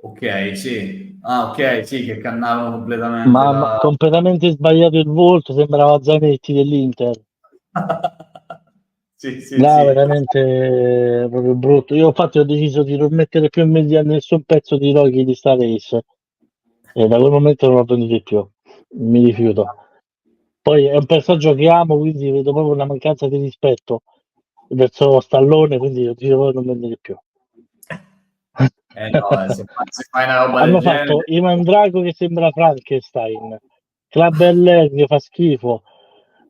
Ok, sì. Ah, ok, sì, che cannavano completamente Ma la... completamente sbagliato il volto, sembrava Zanetti dell'Inter. Sì, sì, No, sì. veramente proprio brutto. Io infatti ho deciso di non mettere più in media nessun pezzo di Rocky di sta Race. E da quel momento non lo prendo più. Mi rifiuto. Poi è un personaggio che amo, quindi vedo proprio una mancanza di rispetto verso Stallone, quindi ho deciso di non prendere più. No, se fai una roba del Hanno genere... fatto Ivan Drago che sembra Frankenstein, Club LR che fa schifo,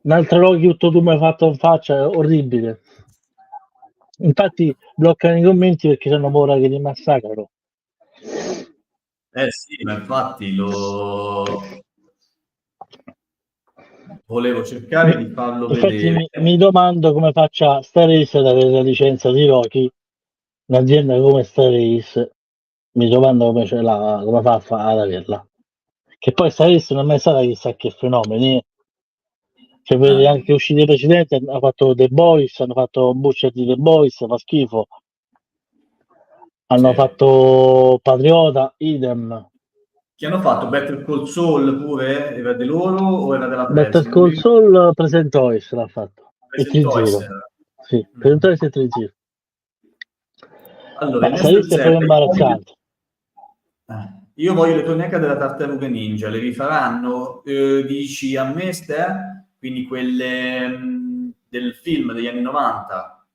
un altro Rocky tutto tu mi hai fatto in faccia, è orribile. Infatti bloccano i commenti perché hanno paura che li massacrano. Sì, ma infatti volevo cercare di farlo Infatti vedere. mi domando come faccia Star Ace ad avere la licenza di Rocky, un'azienda come Star Ace, mi domando come fa ad averla. Che poi Star Ace non è mai stata chissà che fenomeni. Cioè, vedi Eh, anche uscite precedenti, hanno fatto The Boys, hanno fatto Butcher di The Boys, fa schifo. Hanno sì. fatto Patriota, idem. Che hanno fatto Better Call Saul pure? Era di loro o era della Better Presi? Non mi Call ricordo. Saul Presentois l'ha fatto. E Presen 3-0. era. Sì, Mm. Presentois e 3-0. Allora, Ma in Sarisse è proprio ST7 imbarazzante. io voglio le torneche della Tartarughe Ninja, le rifaranno? Dici a me, Ste? Quindi quelle del film degli anni 90,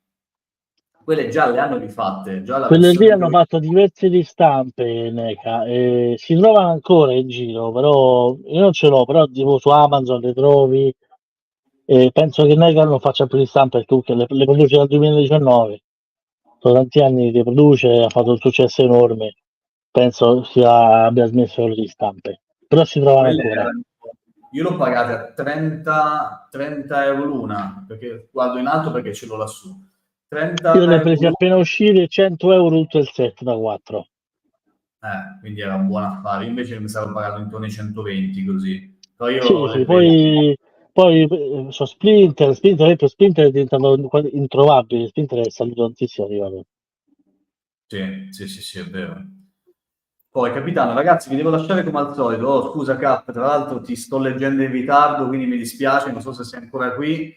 quelle già le hanno rifatte, già la Quelle lì versione hanno fatto diverse ristampe, NECA, e si trovano ancora in giro, però io non ce l'ho, però tipo su Amazon le trovi e penso che NECA non faccia più ristampe perché comunque le produce dal 2019, sono tanti anni che produce, ha fatto un successo enorme, penso abbia smesso le ristampe, però si trovano quelle ancora. erano, io l'ho pagata a 30 euro l'una, perché guardo in alto perché ce l'ho lassù. 30 Io le ho euro presi l'una, appena uscite, 100 euro tutto il set da 4. quindi era un buon affare. Io invece mi stavo pagando intorno ai 120 così. Però io Sì, le sì, presi. poi su Splinter è diventato introvabile, Splinter è salito tantissimo arrivato. Sì, sì, sì, sì, è vero. Poi, capitano, ragazzi, vi devo lasciare come al solito. Oh, scusa, Cap, tra l'altro ti sto leggendo in ritardo, quindi mi dispiace, non so se sei ancora qui.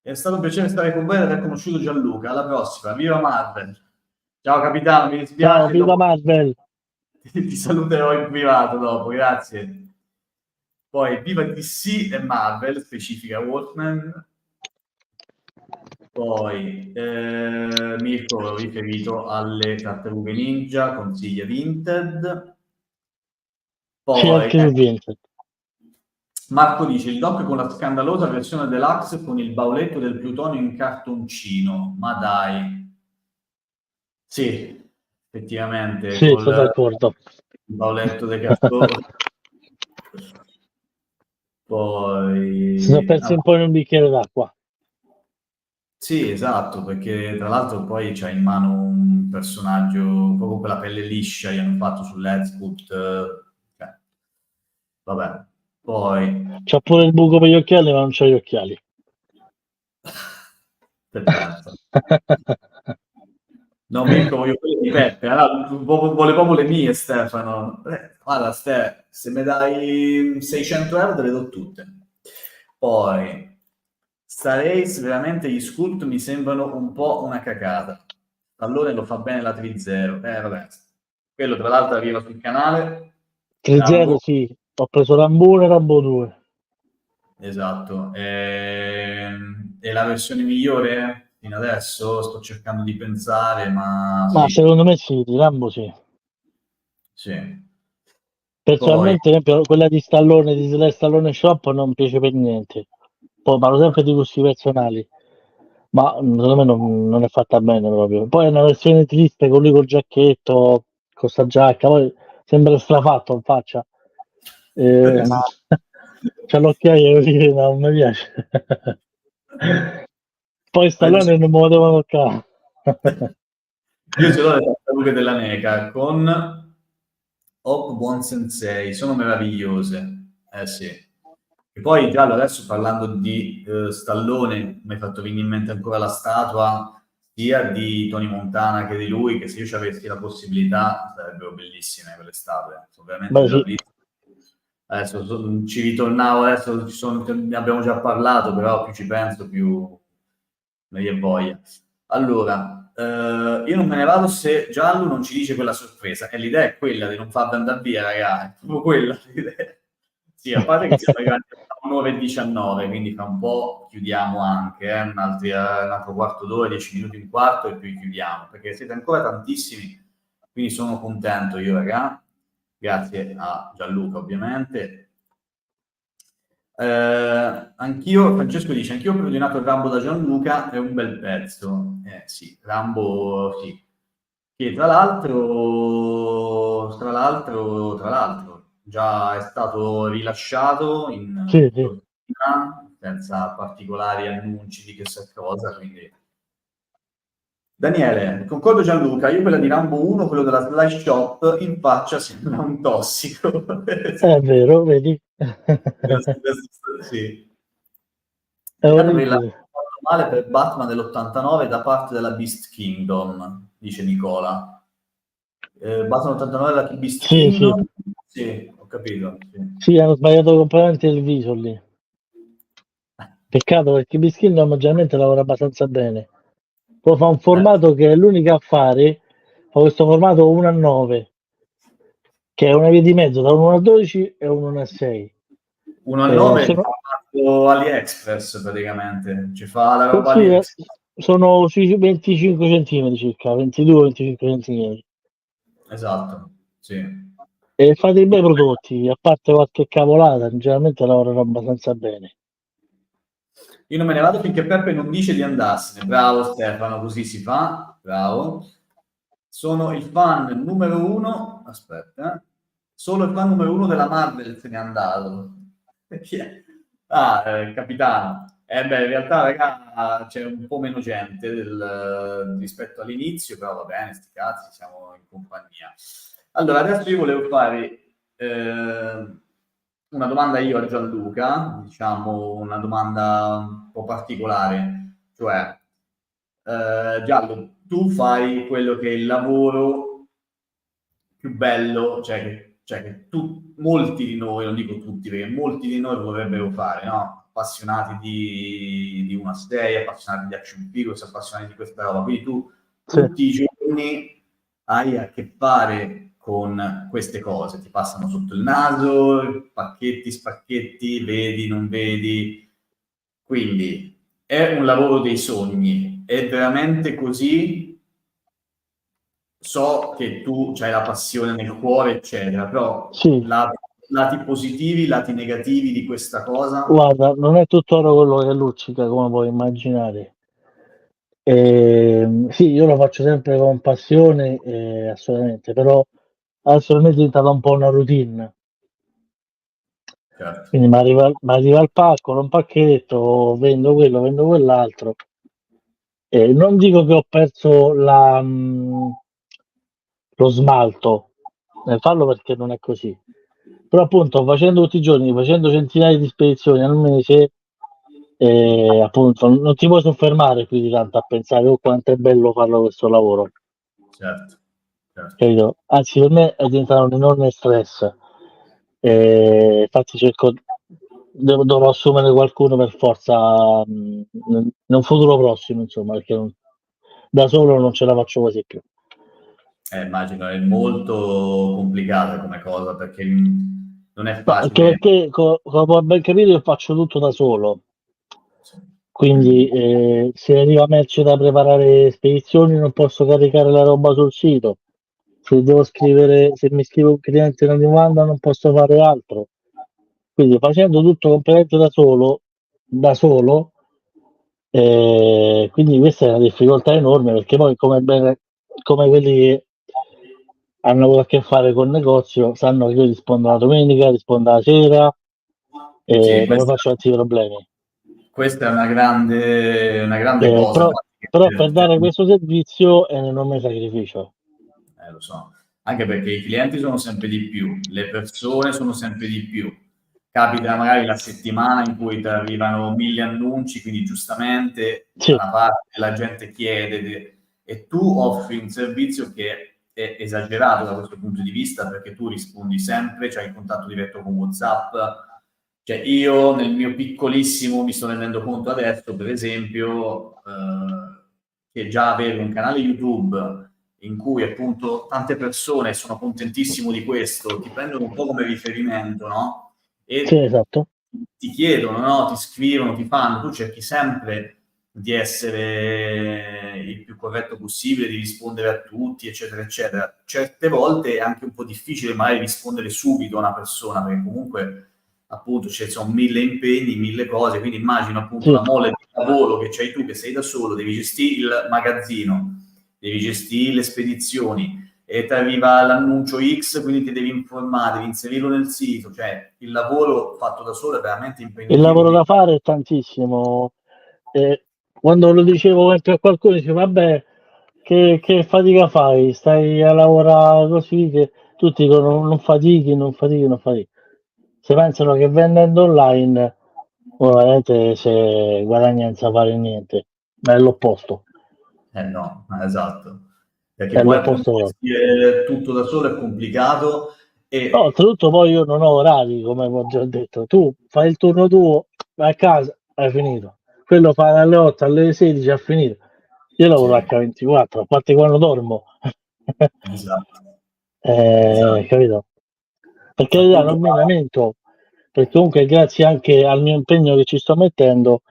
È stato un piacere stare con voi e aver conosciuto Gianluca. Alla prossima, viva Marvel! Ciao, capitano, mi Ciao, dispiace, viva dopo Marvel! ti saluterò in privato dopo, grazie. Poi, viva DC e Marvel, specifica Wolfman. Poi Mirko riferito alle tartarughe ninja, consiglia Vinted. Sì, Poi anche su Vincent. Marco dice il doc con la scandalosa versione deluxe con il bauletto del plutonio in cartoncino. Ma dai, sì, effettivamente Sì, col sono d'accordo. il bauletto del cartone. Si sono Poi persi un po' in un bicchiere d'acqua. sì, esatto, perché tra l'altro poi c'ha in mano un personaggio proprio con la pelle liscia, gli hanno fatto sull'Exput. Vabbè, poi C'ha pure il buco per gli occhiali, ma non c'ha gli occhiali. te pensa. No, Mirko, voglio quelle di Peppe. Allora, vuole proprio le mie, Stefano. Guarda, se mi dai 600 euro te le do tutte. Poi, Star Ace, veramente gli sculpt mi sembrano un po' una cacata. Allora lo fa bene la Tri-Zero. Vabbè. Quello, tra l'altro, arriva sul canale. 3-0, Rambo. sì. Ho preso Rambo 1 e Rambo 2. Esatto. E la versione migliore fino adesso sto cercando di pensare, ma Ma sì, secondo me sì, di Rambo sì. sì. Poi, Personalmente, ad esempio, quella di Stallone, di Sly Stallone Shop non mi piace per niente. Poi parlo sempre di gusti personali, ma secondo me non è fatta bene proprio. Poi è una versione triste con lui col giacchetto, con sta giacca, poi sembra strafatto in faccia. Ma c'ha l'occhiaio così, no, non mi piace. Poi Poi Stallone non me lo devo toccare. io ce l'ho le tartarughe della NECA con Hop Buon Sensei, sono meravigliose. Eh sì. E poi già adesso parlando di Stallone, mi hai fatto venire in mente ancora la statua sia di Tony Montana che di lui, che se io ci avessi la possibilità sarebbero bellissime quelle statue, sono veramente Beh, sì. meravigliose. Adesso ci ritornavo, adesso ne abbiamo già parlato, però più ci penso, più me ne voglia. Allora, io non me ne vado se Giallo non ci dice quella sorpresa. E l'idea è quella di non farvi andare via, ragazzi. È proprio quella l'idea. Sì, a parte che siamo arrivati a 9:19, quindi fra un po' chiudiamo anche, un altro quarto d'ora, 10 minuti, un quarto e poi chiudiamo, perché siete ancora tantissimi. quindi sono contento io, raga, grazie a Gianluca ovviamente. Anch'io, Francesco dice, anch'io ho preordinato il Rambo da Gianluca, è un bel pezzo. Sì, Rambo, sì. Che tra l'altro, già è stato rilasciato in Sì, sì. Turchia, senza particolari annunci di chissà cosa, quindi... Daniele, concordo Gianluca, io quella di Rambo 1, quello della Slice Shop, in faccia sembra un tossico. È vero, vedi? Sì. È Peccato che l'hanno orribile. fatto male per Batman dell'89 da parte della Beast Kingdom, dice Nicola. Batman 89 della Beast Sì, sì. Kingdom? Sì, ho capito. Sì. Sì, hanno sbagliato completamente il viso lì. Peccato perché Beast Kingdom generalmente lavora abbastanza bene. Poi fa un formato che è l'unico a fare, fa questo formato 1:9, che è una via di mezzo tra un 1:12 e un 1:6. 1 a 9 è il Sono, formato AliExpress praticamente, ci fa la roba sì, AliExpress. sono sui 25 centimetri circa, 22-25 centimetri. Esatto, sì. E fate i bei prodotti, a parte qualche cavolata, generalmente lavorano abbastanza bene. Io non me ne vado finché Peppe non dice di andarsene. Bravo Stefano, così si fa. Bravo. Sono il fan numero uno. Aspetta, solo il fan numero uno della Marvel se n'è andato. Chi è? Ah, Capitano. Beh, in realtà, raga, c'è un po' meno gente rispetto all'inizio, però va bene, sti cazzi, siamo in compagnia. Allora, adesso io volevo fare una domanda io a Gianluca, diciamo una domanda un po' particolare, cioè Giallo, tu fai quello che è il lavoro più bello, cioè che molti di noi, non dico tutti, perché molti di noi vorrebbero fare, no? Appassionati di 1-6, appassionati di action figures, appassionati di questa roba, quindi tu Sì. tutti i giorni hai a che fare con queste cose, ti passano sotto il naso, pacchetti, spacchetti, vedi, non vedi, quindi è un lavoro dei sogni, è veramente così? So che tu hai la passione nel cuore, eccetera, però Sì, lati positivi, lati negativi di questa cosa? guarda, non è tutto oro quello che luccica, come puoi immaginare. Sì, io lo faccio sempre con passione, assolutamente, però adesso per me è diventata un po' una routine. Certo, Quindi m'arriva il pacco, un pacchetto, vendo quello, vendo quell'altro. Non dico che ho perso lo smalto nel farlo perché non è così. Però appunto facendo tutti i giorni, facendo centinaia di spedizioni al mese, appunto non ti puoi soffermare più di tanto a pensare oh quanto è bello farlo questo lavoro, certo, certo. capito? Anzi per me è diventato un enorme stress. Infatti dovrò assumere qualcuno per forza in un futuro prossimo, insomma, perché da solo non ce la faccio quasi più. Immagino, è molto complicata come cosa perché non è No, anche facile. perché, come puoi ben capire, io faccio tutto da solo. Sì. Quindi se arriva merce da preparare spedizioni non posso caricare la roba sul sito. Se mi scrive un cliente una domanda non posso fare altro. Quindi facendo tutto completamente da solo, quindi questa è una difficoltà enorme perché poi come quelli che hanno avuto a che fare col negozio sanno che io rispondo la domenica, rispondo la sera Sì, e non mi faccio tanti problemi. questa è una grande cosa. Però, Infatti, però per dare questo servizio è un enorme sacrificio. lo so, anche perché i clienti sono sempre di più, le persone sono sempre di più. Capita magari la settimana in cui ti arrivano 1000 annunci, quindi giustamente da Sì, una parte la gente chiede e tu offri un servizio che è esagerato da questo punto di vista perché tu rispondi sempre, c'hai il contatto diretto con WhatsApp. Cioè io nel mio piccolissimo mi sto rendendo conto adesso, per esempio, che già avere un canale YouTube in cui appunto tante persone sono contentissimo di questo, ti prendono un po' come riferimento, no? sì, E esatto. ti chiedono, no? Ti scrivono, ti fanno, tu cerchi sempre di essere il più corretto possibile, di rispondere a tutti, eccetera, eccetera. Certe volte è anche un po' difficile magari rispondere subito a una persona, perché comunque appunto ci sono 1000 impegni, 1000 cose, quindi immagino appunto Sì. una mole di lavoro che c'hai tu, che sei da solo, devi gestire il magazzino, devi gestire le spedizioni, e ti arriva l'annuncio X, quindi ti devi informare, devi inserirlo nel sito, cioè il lavoro fatto da solo è veramente Il impegnativo. lavoro da fare è tantissimo. Quando lo dicevo anche a qualcuno, dice vabbè, che fatica fai? Stai a lavorare così che tutti dicono non fatichi, non fatichi, non fatichi. Se pensano che vendendo online veramente se guadagna senza fare niente, ma è l'opposto. No, esatto. Perché È poi appunto l'opposto proprio. gestire tutto da solo è complicato No, e oltretutto poi io non ho orari, come ho già detto. Tu fai il turno tuo, vai a casa, hai finito. Quello fa dalle 8 alle 16, ha finito. Io lavoro sì, H24, a parte quando dormo. esatto, esatto. Capito? Perché in realtà Appunto non mi qua lamento, perché comunque grazie anche al mio impegno che ci sto mettendo,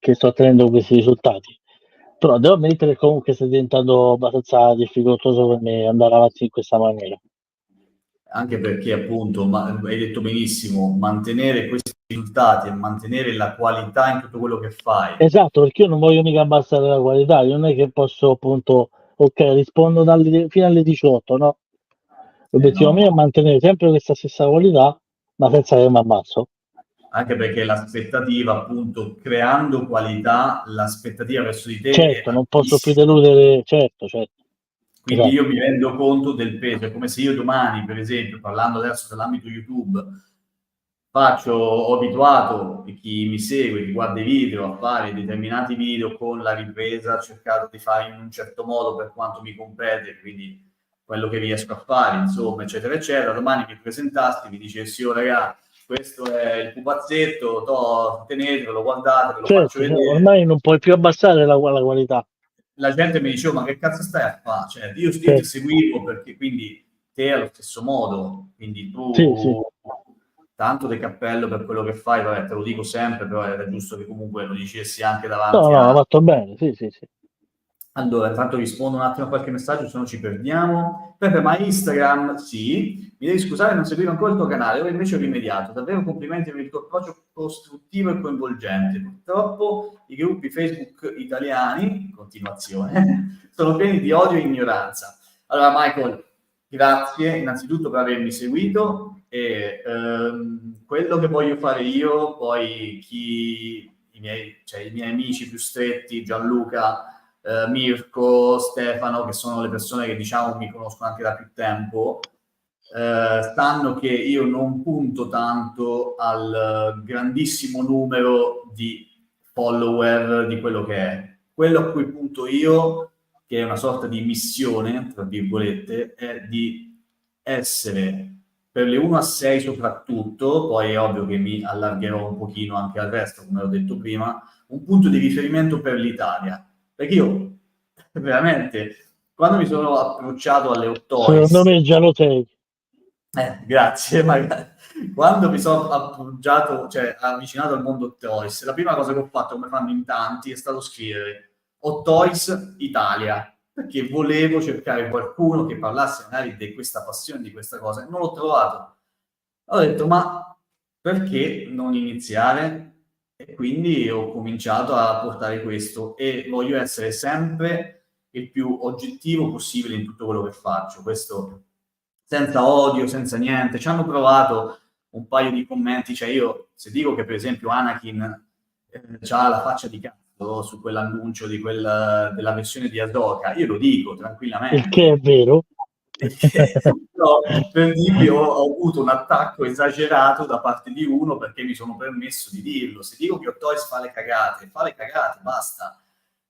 che sto ottenendo questi risultati. Però devo ammettere che comunque sta diventando abbastanza difficoltoso per me andare avanti in questa maniera. anche perché appunto, hai detto benissimo, mantenere questi risultati e mantenere la qualità in tutto quello che fai. Esatto, perché io non voglio mica abbassare la qualità, io non è che posso appunto, ok, rispondo fino alle 18, no? L'obiettivo No, mio è mantenere sempre questa stessa qualità, ma senza che mi ammazzo. anche perché l'aspettativa, appunto, creando qualità, l'aspettativa verso di te è Certo, non posso più altissima. deludere, certo, certo, Quindi esatto, io mi rendo conto del peso, è come se io domani, per esempio, parlando adesso dell'ambito YouTube, ho abituato chi mi segue, chi guarda i video, a fare determinati video con la ripresa, cercato di fare in un certo modo per quanto mi compete, quindi quello che riesco a fare, insomma, eccetera, eccetera. Domani mi presentassi, mi dicessi, oh raga, questo è il pupazzetto, tenetelo, guardate, ve lo faccio certo, vedere. ormai non puoi più abbassare la qualità, La gente mi diceva, ma che cazzo stai a fare? Cioè, io ti certo, seguivo perché quindi te allo stesso modo, quindi sì, sì, tu tanto di cappello per quello che fai, vabbè, te lo dico sempre, però era giusto che comunque lo dicessi anche no, davanti no, ha a... fatto bene, sì, sì, sì. Allora, intanto rispondo un attimo a qualche messaggio, se no ci perdiamo. Pepe, ma Instagram, sì. Mi devi scusare, non seguivo ancora il tuo canale, ora invece ho rimediato. Davvero complimenti per il tuo approccio costruttivo e coinvolgente. Purtroppo i gruppi Facebook italiani, in continuazione, sono pieni di odio e ignoranza. Allora, Michael, grazie innanzitutto per avermi seguito e quello che voglio fare io, poi i miei amici più stretti, Gianluca, Mirko, Stefano, che sono le persone che diciamo mi conoscono anche da più tempo, sanno che io non punto tanto al grandissimo numero di follower di quello che è. Quello a cui punto io, che è una sorta di missione, tra virgolette, è di essere per le 1 a 6 soprattutto, poi è ovvio che mi allargherò un pochino anche al resto, come ho detto prima, un punto di riferimento per l'Italia. Perché io, veramente, quando mi sono approcciato alle Hot Secondo Toys, me già lo sei. grazie, ma quando mi sono appoggiato, cioè avvicinato al mondo Hot Toys, la prima cosa che ho fatto, come fanno in tanti, è stato scrivere Hot Toys Italia, perché volevo cercare qualcuno che parlasse magari di questa passione, di questa cosa, e non l'ho trovato. Ho detto, ma perché non iniziare? E quindi ho cominciato a portare questo e voglio essere sempre il più oggettivo possibile in tutto quello che faccio. Questo senza odio, senza niente. Ci hanno provato un paio di commenti, cioè io se dico che per esempio Anakin ha la faccia di cazzo su quell'annuncio della versione di Ahsoka, io lo dico Il che è tranquillamente. vero. No, per dirvi, ho avuto un attacco esagerato da parte di uno perché mi sono permesso di dirlo. Se dico che Hot Toys fa le cagate, basta.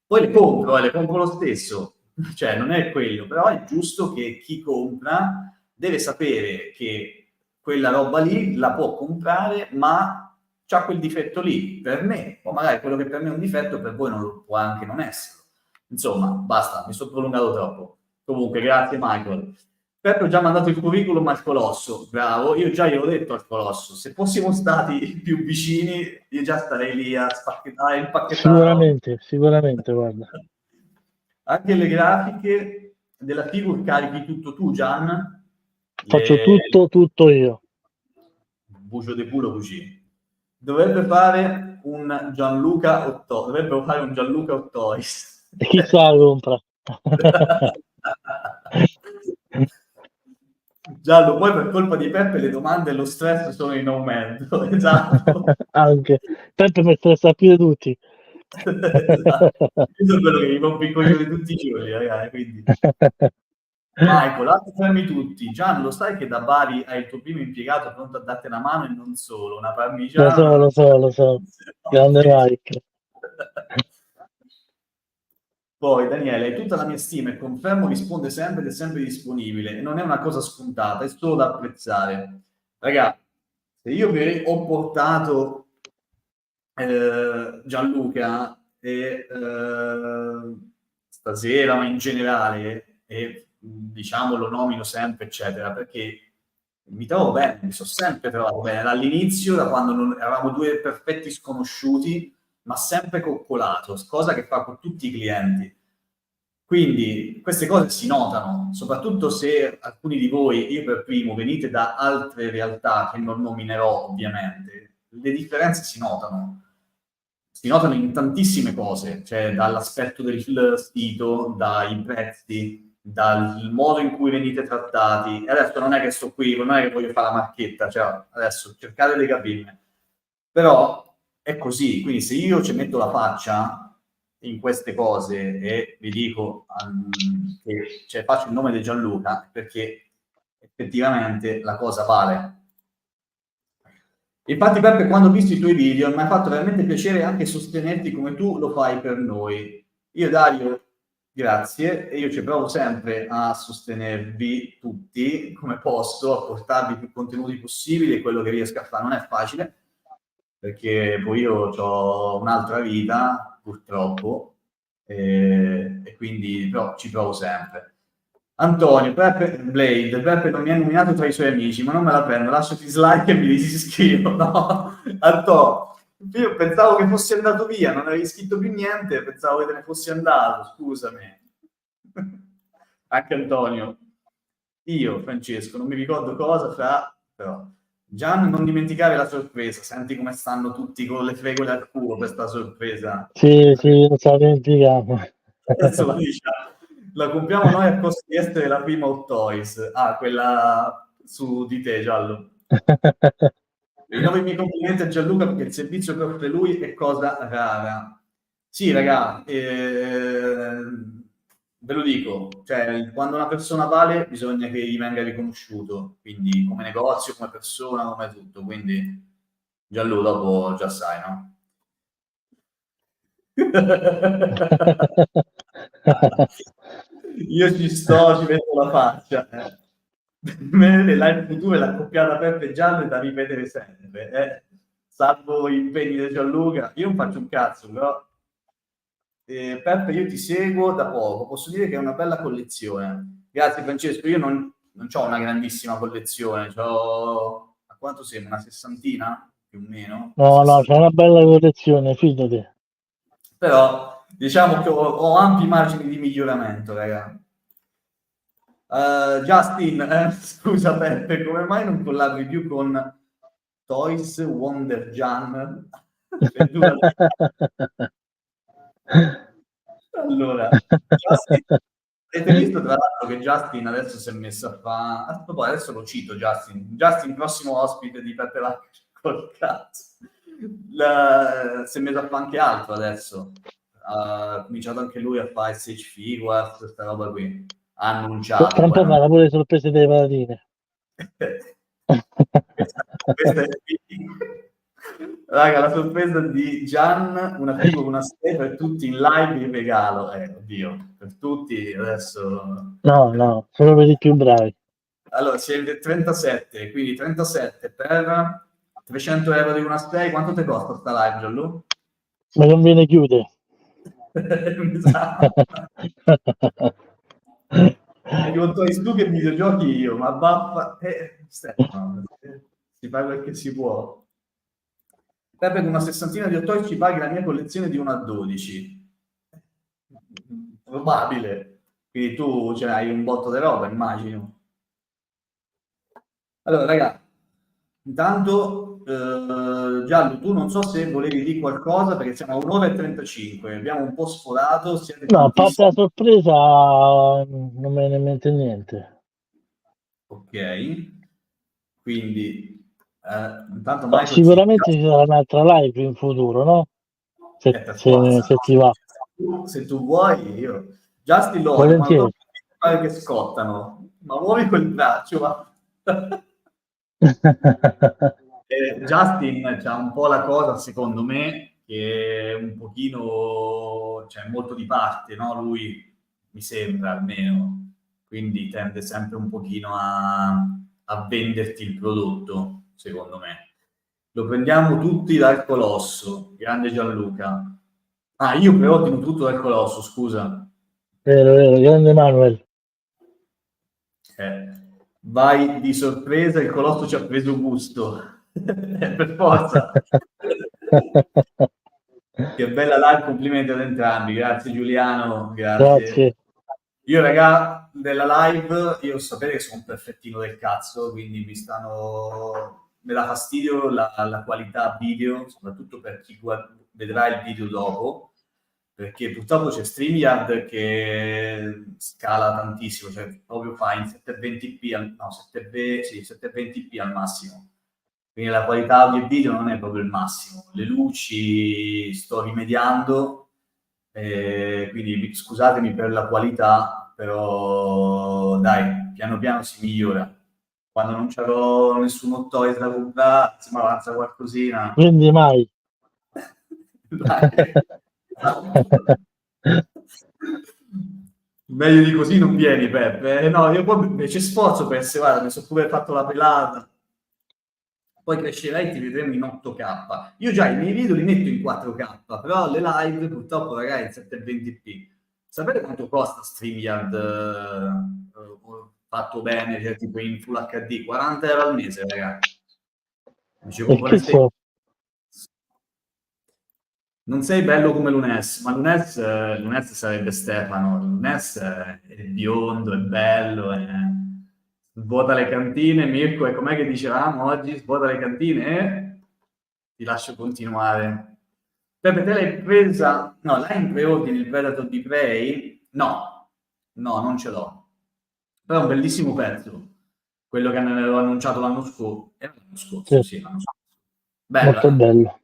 Poi le compro lo stesso. Cioè, non è quello, però è giusto che chi compra deve sapere che quella roba lì la può comprare, ma c'ha quel difetto lì. Per me, o magari quello che per me è un difetto, per voi non lo può anche non essere. Insomma, basta, mi sono prolungato troppo. Comunque, grazie Michael. Peppe ho già mandato il curriculum al Colosso, bravo, io già gliel'ho detto al Colosso, se fossimo stati più vicini io già starei lì a impacchettare la roba. Sicuramente, guarda. Anche le grafiche della figure carichi tutto tu, Gian? Faccio Le... tutto io. Bucio de culo così. Dovrebbero fare un Gianluca Ottois. E chi sa la compra? Giallo, poi per colpa di Peppe le domande e lo stress sono in aumento, esatto. Anche. Peppe mi stressa più di tutti. Esatto. Io sono quello che mi rompe i coglioni tutti i giorni, ragazzi, quindi. Michael, fermi tutti. Gian, lo sai che da Bari hai il tuo primo impiegato pronto a darti una mano e non solo, una parmigiana? Lo so. Grande Mike. Poi Daniele, hai tutta la mia stima e confermo, risponde sempre ed è sempre disponibile e non è una cosa scontata, è solo da apprezzare. Ragazzi, se io vi ho portato Gianluca e stasera, ma in generale, e diciamo lo nomino sempre, eccetera, perché mi trovo bene, mi sono sempre trovato bene dall'inizio, da quando non, eravamo due perfetti sconosciuti, ma sempre coccolato, cosa che fa con tutti i clienti. Quindi queste cose si notano, soprattutto se alcuni di voi, io per primo, venite da altre realtà che non nominerò ovviamente, le differenze si notano in tantissime cose, cioè dall'aspetto del sito, dai prezzi, dal modo in cui venite trattati. E adesso non è che sto qui, non è che voglio fare la marchetta, cioè adesso cercate di capirmi. Però è così, quindi se io ci metto la faccia in queste cose e vi dico che cioè, faccio il nome di Gianluca, perché effettivamente la cosa vale. Infatti, Peppe, quando ho visto i tuoi video mi ha fatto veramente piacere anche sostenerti come tu lo fai per noi. Io, Dario, grazie, e io ci provo sempre a sostenervi tutti come posso, a portarvi più contenuti possibili, e quello che riesco a fare non è facile, perché poi io ho un'altra vita, purtroppo, e quindi però ci provo sempre. Antonio, Peppe non mi ha nominato tra i suoi amici, ma non me la prendo, lascio dislike e mi disiscrivo, no? Antonio, io pensavo che fossi andato via, non avevi scritto più niente, pensavo che te ne fossi andato, scusami. Anche Antonio. Io, Francesco, non mi ricordo cosa fra, però. Gian, non dimenticare la sorpresa, senti come stanno tutti con le fregole al culo per questa sorpresa. Sì, non so dimentichiamo. Adesso la diciamo. La compriamo noi a costo di essere la prima Hot Toys. Ah, quella su di te, Giallo. Rinnovo i miei complimenti a Gianluca perché il servizio che offre lui è cosa rara. Sì, raga, ve lo dico, cioè, quando una persona vale bisogna che gli venga riconosciuto, quindi come negozio, come persona, come tutto. Quindi Gianluca dopo già sai, no? Io ci sto, ci vedo la faccia. Le live future l'accoppiata Peppe Giallo è da ripetere sempre. Salvo gli impegni di Gianluca. Io non faccio un cazzo, però Peppe, io ti seguo da poco. Posso dire che è una bella collezione. Grazie Francesco, io non ho una grandissima collezione, c'ho, a quanto sembra, una sessantina, più o meno. No, c'è una bella collezione, fidati. Però diciamo che ho ampi margini di miglioramento, raga. Justin, scusa Peppe, come mai non collabori più con Toys Wonder Jan? Allora, Justin, avete visto tra l'altro che Justin adesso si è messo a fare... Adesso lo cito Justin, prossimo ospite di Peppe Vacca col cazzo. Si è messo a fare anche altro adesso. Ha cominciato anche lui a fare SH Figuarts, questa roba qui. Ha annunciato. Tra un po' farà pure le sorprese delle patatine. questa è raga, la sorpresa di Gian, una figura, una stella per tutti in live in regalo. Oddio, per tutti adesso. No, solo per i più bravi. Allora, siete 37, quindi 37 per 300 euro di una stay. Quanto ti costa sta live, Gianlu? Ma non viene chiude. Mi sa. E conto tu che videogiochi io, ma baffa... Stefano, si fa quel che si può. Peppe con una sessantina di ottoni ci paghi la mia collezione di 1 a 12. Probabile. Quindi tu ce hai un botto di roba, immagino. Allora, raga, intanto, Giallo, tu non so se volevi dire qualcosa, perché siamo a 1 ora e 35, abbiamo un po' sforato, siete No, a parte tantissimi. la sorpresa, non me ne mente niente. Ok, quindi intanto No, Michael ci... sicuramente ci sarà un'altra live in futuro, no? Se, per se- forza, se ti va, se tu vuoi, io... Justin Lore, quando volentieri. tocca che scottano, ma muovi quel braccio, ma... Justin c'ha un po' la cosa, secondo me, che è un pochino, cioè molto di parte, no? Lui mi sembra almeno, quindi tende sempre un pochino a venderti il prodotto, secondo me. Lo prendiamo tutti dal Colosso, grande Gianluca. Ah, io preordino tutto dal Colosso, scusa. Vero, vero, grande Manuel. Eh, vai di sorpresa, il Colosso ci ha preso gusto. Per forza. Che bella live, complimenti ad entrambi. Grazie Giuliano, grazie. Grazie. Io, raga, della live, io sapete che sono un perfettino del cazzo, quindi mi stanno... Me dà fastidio la qualità video, soprattutto per chi vedrà il video dopo, perché purtroppo c'è StreamYard che scala tantissimo, cioè proprio fa in 720p, no, 720p al massimo. Quindi la qualità audio e video non è proprio il massimo. Le luci sto rimediando, quindi scusatemi per la qualità, però dai, piano piano si migliora. Quando non c'avevo nessuno toys da comprare, insomma avanza qualcosina. Quindi mai. Dai. Meglio di così non vieni, Peppe. No, io poi invece sforzo per essere, guarda, mi sono pure fatto la pelata. Poi crescerai e ti vedremo in 8K. Io già i miei video li metto in 4K, però le live purtroppo ragazzi in 720p. Sapete quanto costa StreamYard fatto bene, cioè tipo in Full HD? 40 euro al mese, ragazzi. Dicevo E con che so? non sei bello come l'UNES, ma l'UNES sarebbe Stefano. L'UNES è biondo, è bello, svuota le cantine. Mirko, e com'è che dicevamo oggi? Svuota le cantine e ti lascio continuare. Peppe, te l'hai presa? No, l'hai in preordine il Predator di Prey? No, no, non ce l'ho. Però è un bellissimo pezzo. Quello che hanno annunciato l'anno scorso. L'anno scorso, Sì, sì, l'anno scorso. Bello, molto bello.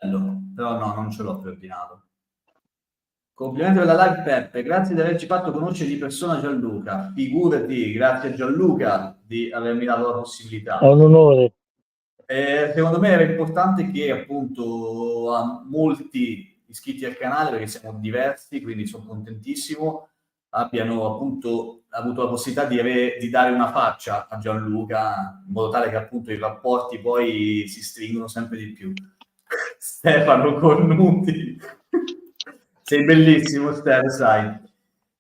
bello, però no, non ce l'ho preordinato. Complimenti per la live Peppe, grazie di averci fatto conoscere di persona Gianluca. Figurati, grazie a Gianluca di avermi dato la È possibilità. un onore. Secondo me era importante che appunto a molti iscritti al canale, perché siamo diversi, quindi sono contentissimo, abbiano appunto avuto la possibilità di dare una faccia a Gianluca, in modo tale che appunto i rapporti poi si stringono sempre di più. Stefano Cornuti. Sei bellissimo, Stefano, sai.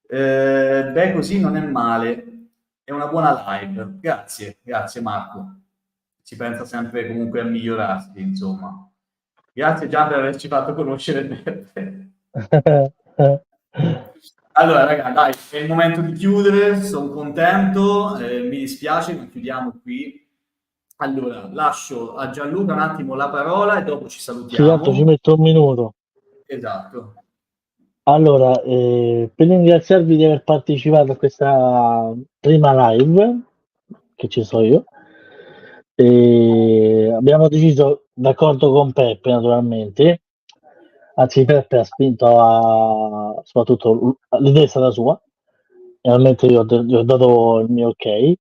Beh, così non è male. È una buona live. Grazie, grazie Marco. Si pensa sempre comunque a migliorarsi, insomma. Grazie Gian per averci fatto conoscere Beppe. Allora, raga, dai, è il momento di chiudere, sono contento, mi dispiace, ma chiudiamo qui. Allora, lascio a Gianluca un attimo la parola e dopo ci Sì, tanto ci salutiamo. metto un minuto. Esatto. Allora, per ringraziarvi di aver partecipato a questa prima live, che ci so io, abbiamo deciso, d'accordo con Peppe naturalmente, anzi Peppe ha spinto soprattutto l'idea è stata sua, e ovviamente gli ho dato il mio ok,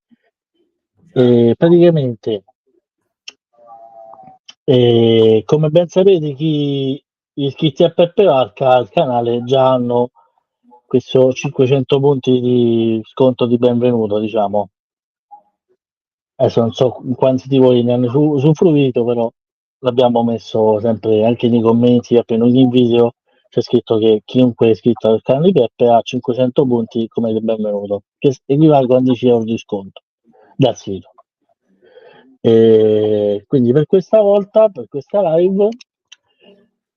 e praticamente come ben sapete, gli iscritti a Peppe Varca al canale già hanno questo 500 punti di sconto di benvenuto, diciamo. Adesso non so quanti di voi ne hanno usufruito, però l'abbiamo messo sempre anche nei commenti appena in video c'è scritto che chiunque è iscritto al canale di Peppe ha 500 punti come il benvenuto, che equivalgono a 10 euro di sconto dal sito. E quindi per questa volta, per questa live,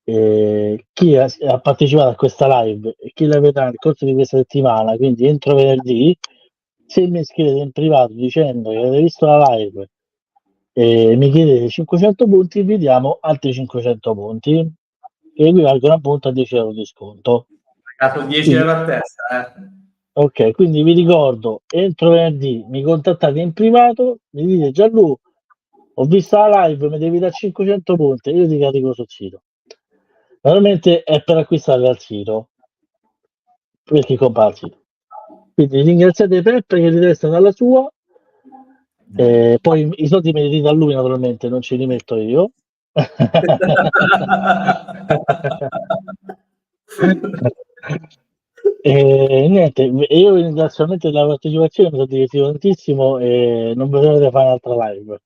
chi ha partecipato a questa live e chi la vedrà nel corso di questa settimana, quindi entro venerdì, se mi scrivete in privato dicendo che avete visto la live e mi chiedete 500 punti, vi diamo altri 500 punti che equivalgono appunto a 10 euro di sconto. Pagato 10 Quindi, euro a testa, ok, quindi vi ricordo, entro venerdì mi contattate in privato, mi dite Gianlu, ho visto la live, mi devi dare 500 punti, io ti carico sul sito. Naturalmente è per acquistare dal sito, per chi compra al sito. Quindi ringraziate Peppe che riresta dalla sua, poi i soldi me li ridà lui naturalmente, non ce li metto io. E niente, io ringrazio veramente della partecipazione, mi sono divertito tantissimo e non vedo l'ora di fare un'altra live.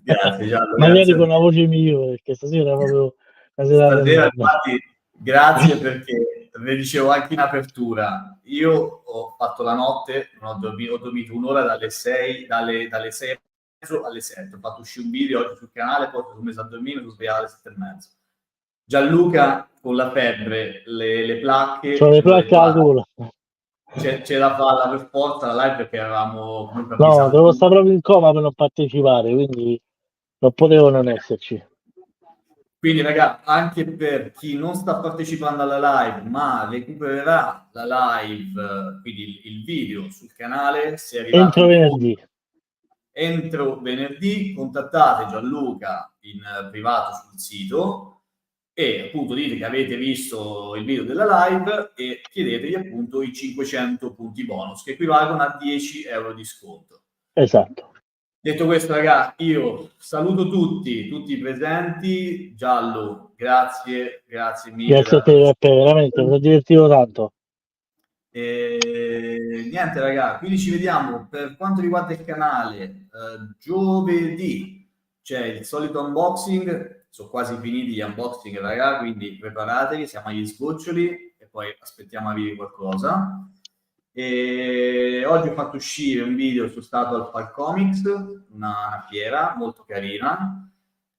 Grazie Gianlo, Magari grazie a con te. una voce migliore, perché stasera è proprio una serata di Stasera, merda. infatti, grazie perché ve dicevo anche in apertura. Io ho fatto la notte, ho dormito un'ora dalle 6, dalle 6 e mezzo alle 7. Ho fatto uscire un video oggi sul canale, poi sono messo a dormire, mi sono svegliato alle 7 e mezzo. Gianluca con la febbre, le C'ho placche, le mi ho placche detto, alla ah, gola. c'è da farla per forza la live perché eravamo comunque No, avvisati devo tutti. stare proprio in coma per non partecipare, quindi non potevo non esserci. Quindi, raga, anche per chi non sta partecipando alla live, ma recupererà la live, quindi il video sul canale, se arrivate Entro in fondo venerdì. entro venerdì, contattate Gianluca in privato sul sito e appunto dite che avete visto il video della live e chiedetegli appunto i 500 punti bonus che equivalgono a 10 euro di sconto. Esatto. Detto questo, ragazzi, io saluto tutti i presenti. Giallo, grazie mille Grazie a della te, Peppe, partecipazione. veramente, mi sono divertito tanto. E niente, ragazzi, quindi ci vediamo per quanto riguarda il canale. Giovedì c'è il solito unboxing. Sono quasi finiti gli unboxing, ragazzi, quindi preparatevi, siamo agli sgoccioli e poi aspettiamo a dire qualcosa. E oggi ho fatto uscire un video su stato al Fal Comics, una fiera molto carina.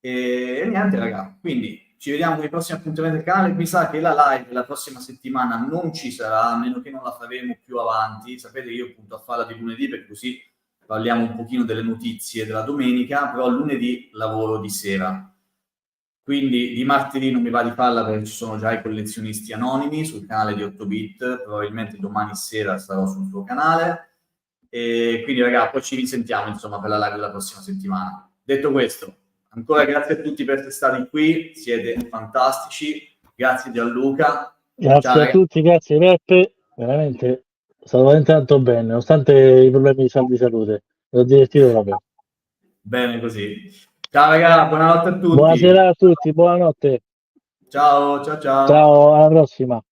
E niente, raga, quindi ci vediamo con i prossimi appuntamenti del canale. Mi sa che la live la prossima settimana non ci sarà, a meno che non la faremo più avanti. Sapete che io appunto a farla di lunedì perché così parliamo un pochino delle notizie della domenica, però lunedì lavoro di sera. Quindi di martedì non mi va di farla perché ci sono già i collezionisti anonimi sul canale di 8bit, probabilmente domani sera sarò sul suo canale. E quindi ragazzi, poi ci risentiamo insomma per la live della prossima settimana. Detto questo, ancora grazie a tutti per essere stati qui, siete fantastici. Grazie Gianluca. Ciao Grazie a ragazzi. tutti, grazie Peppe, veramente è stato veramente tanto bene, nonostante i problemi di salute. Mi sono divertito proprio. Bene così. Ciao ragazzi, buonanotte a tutti. Buonasera a tutti, buonanotte. Ciao, ciao, ciao. Ciao, alla prossima.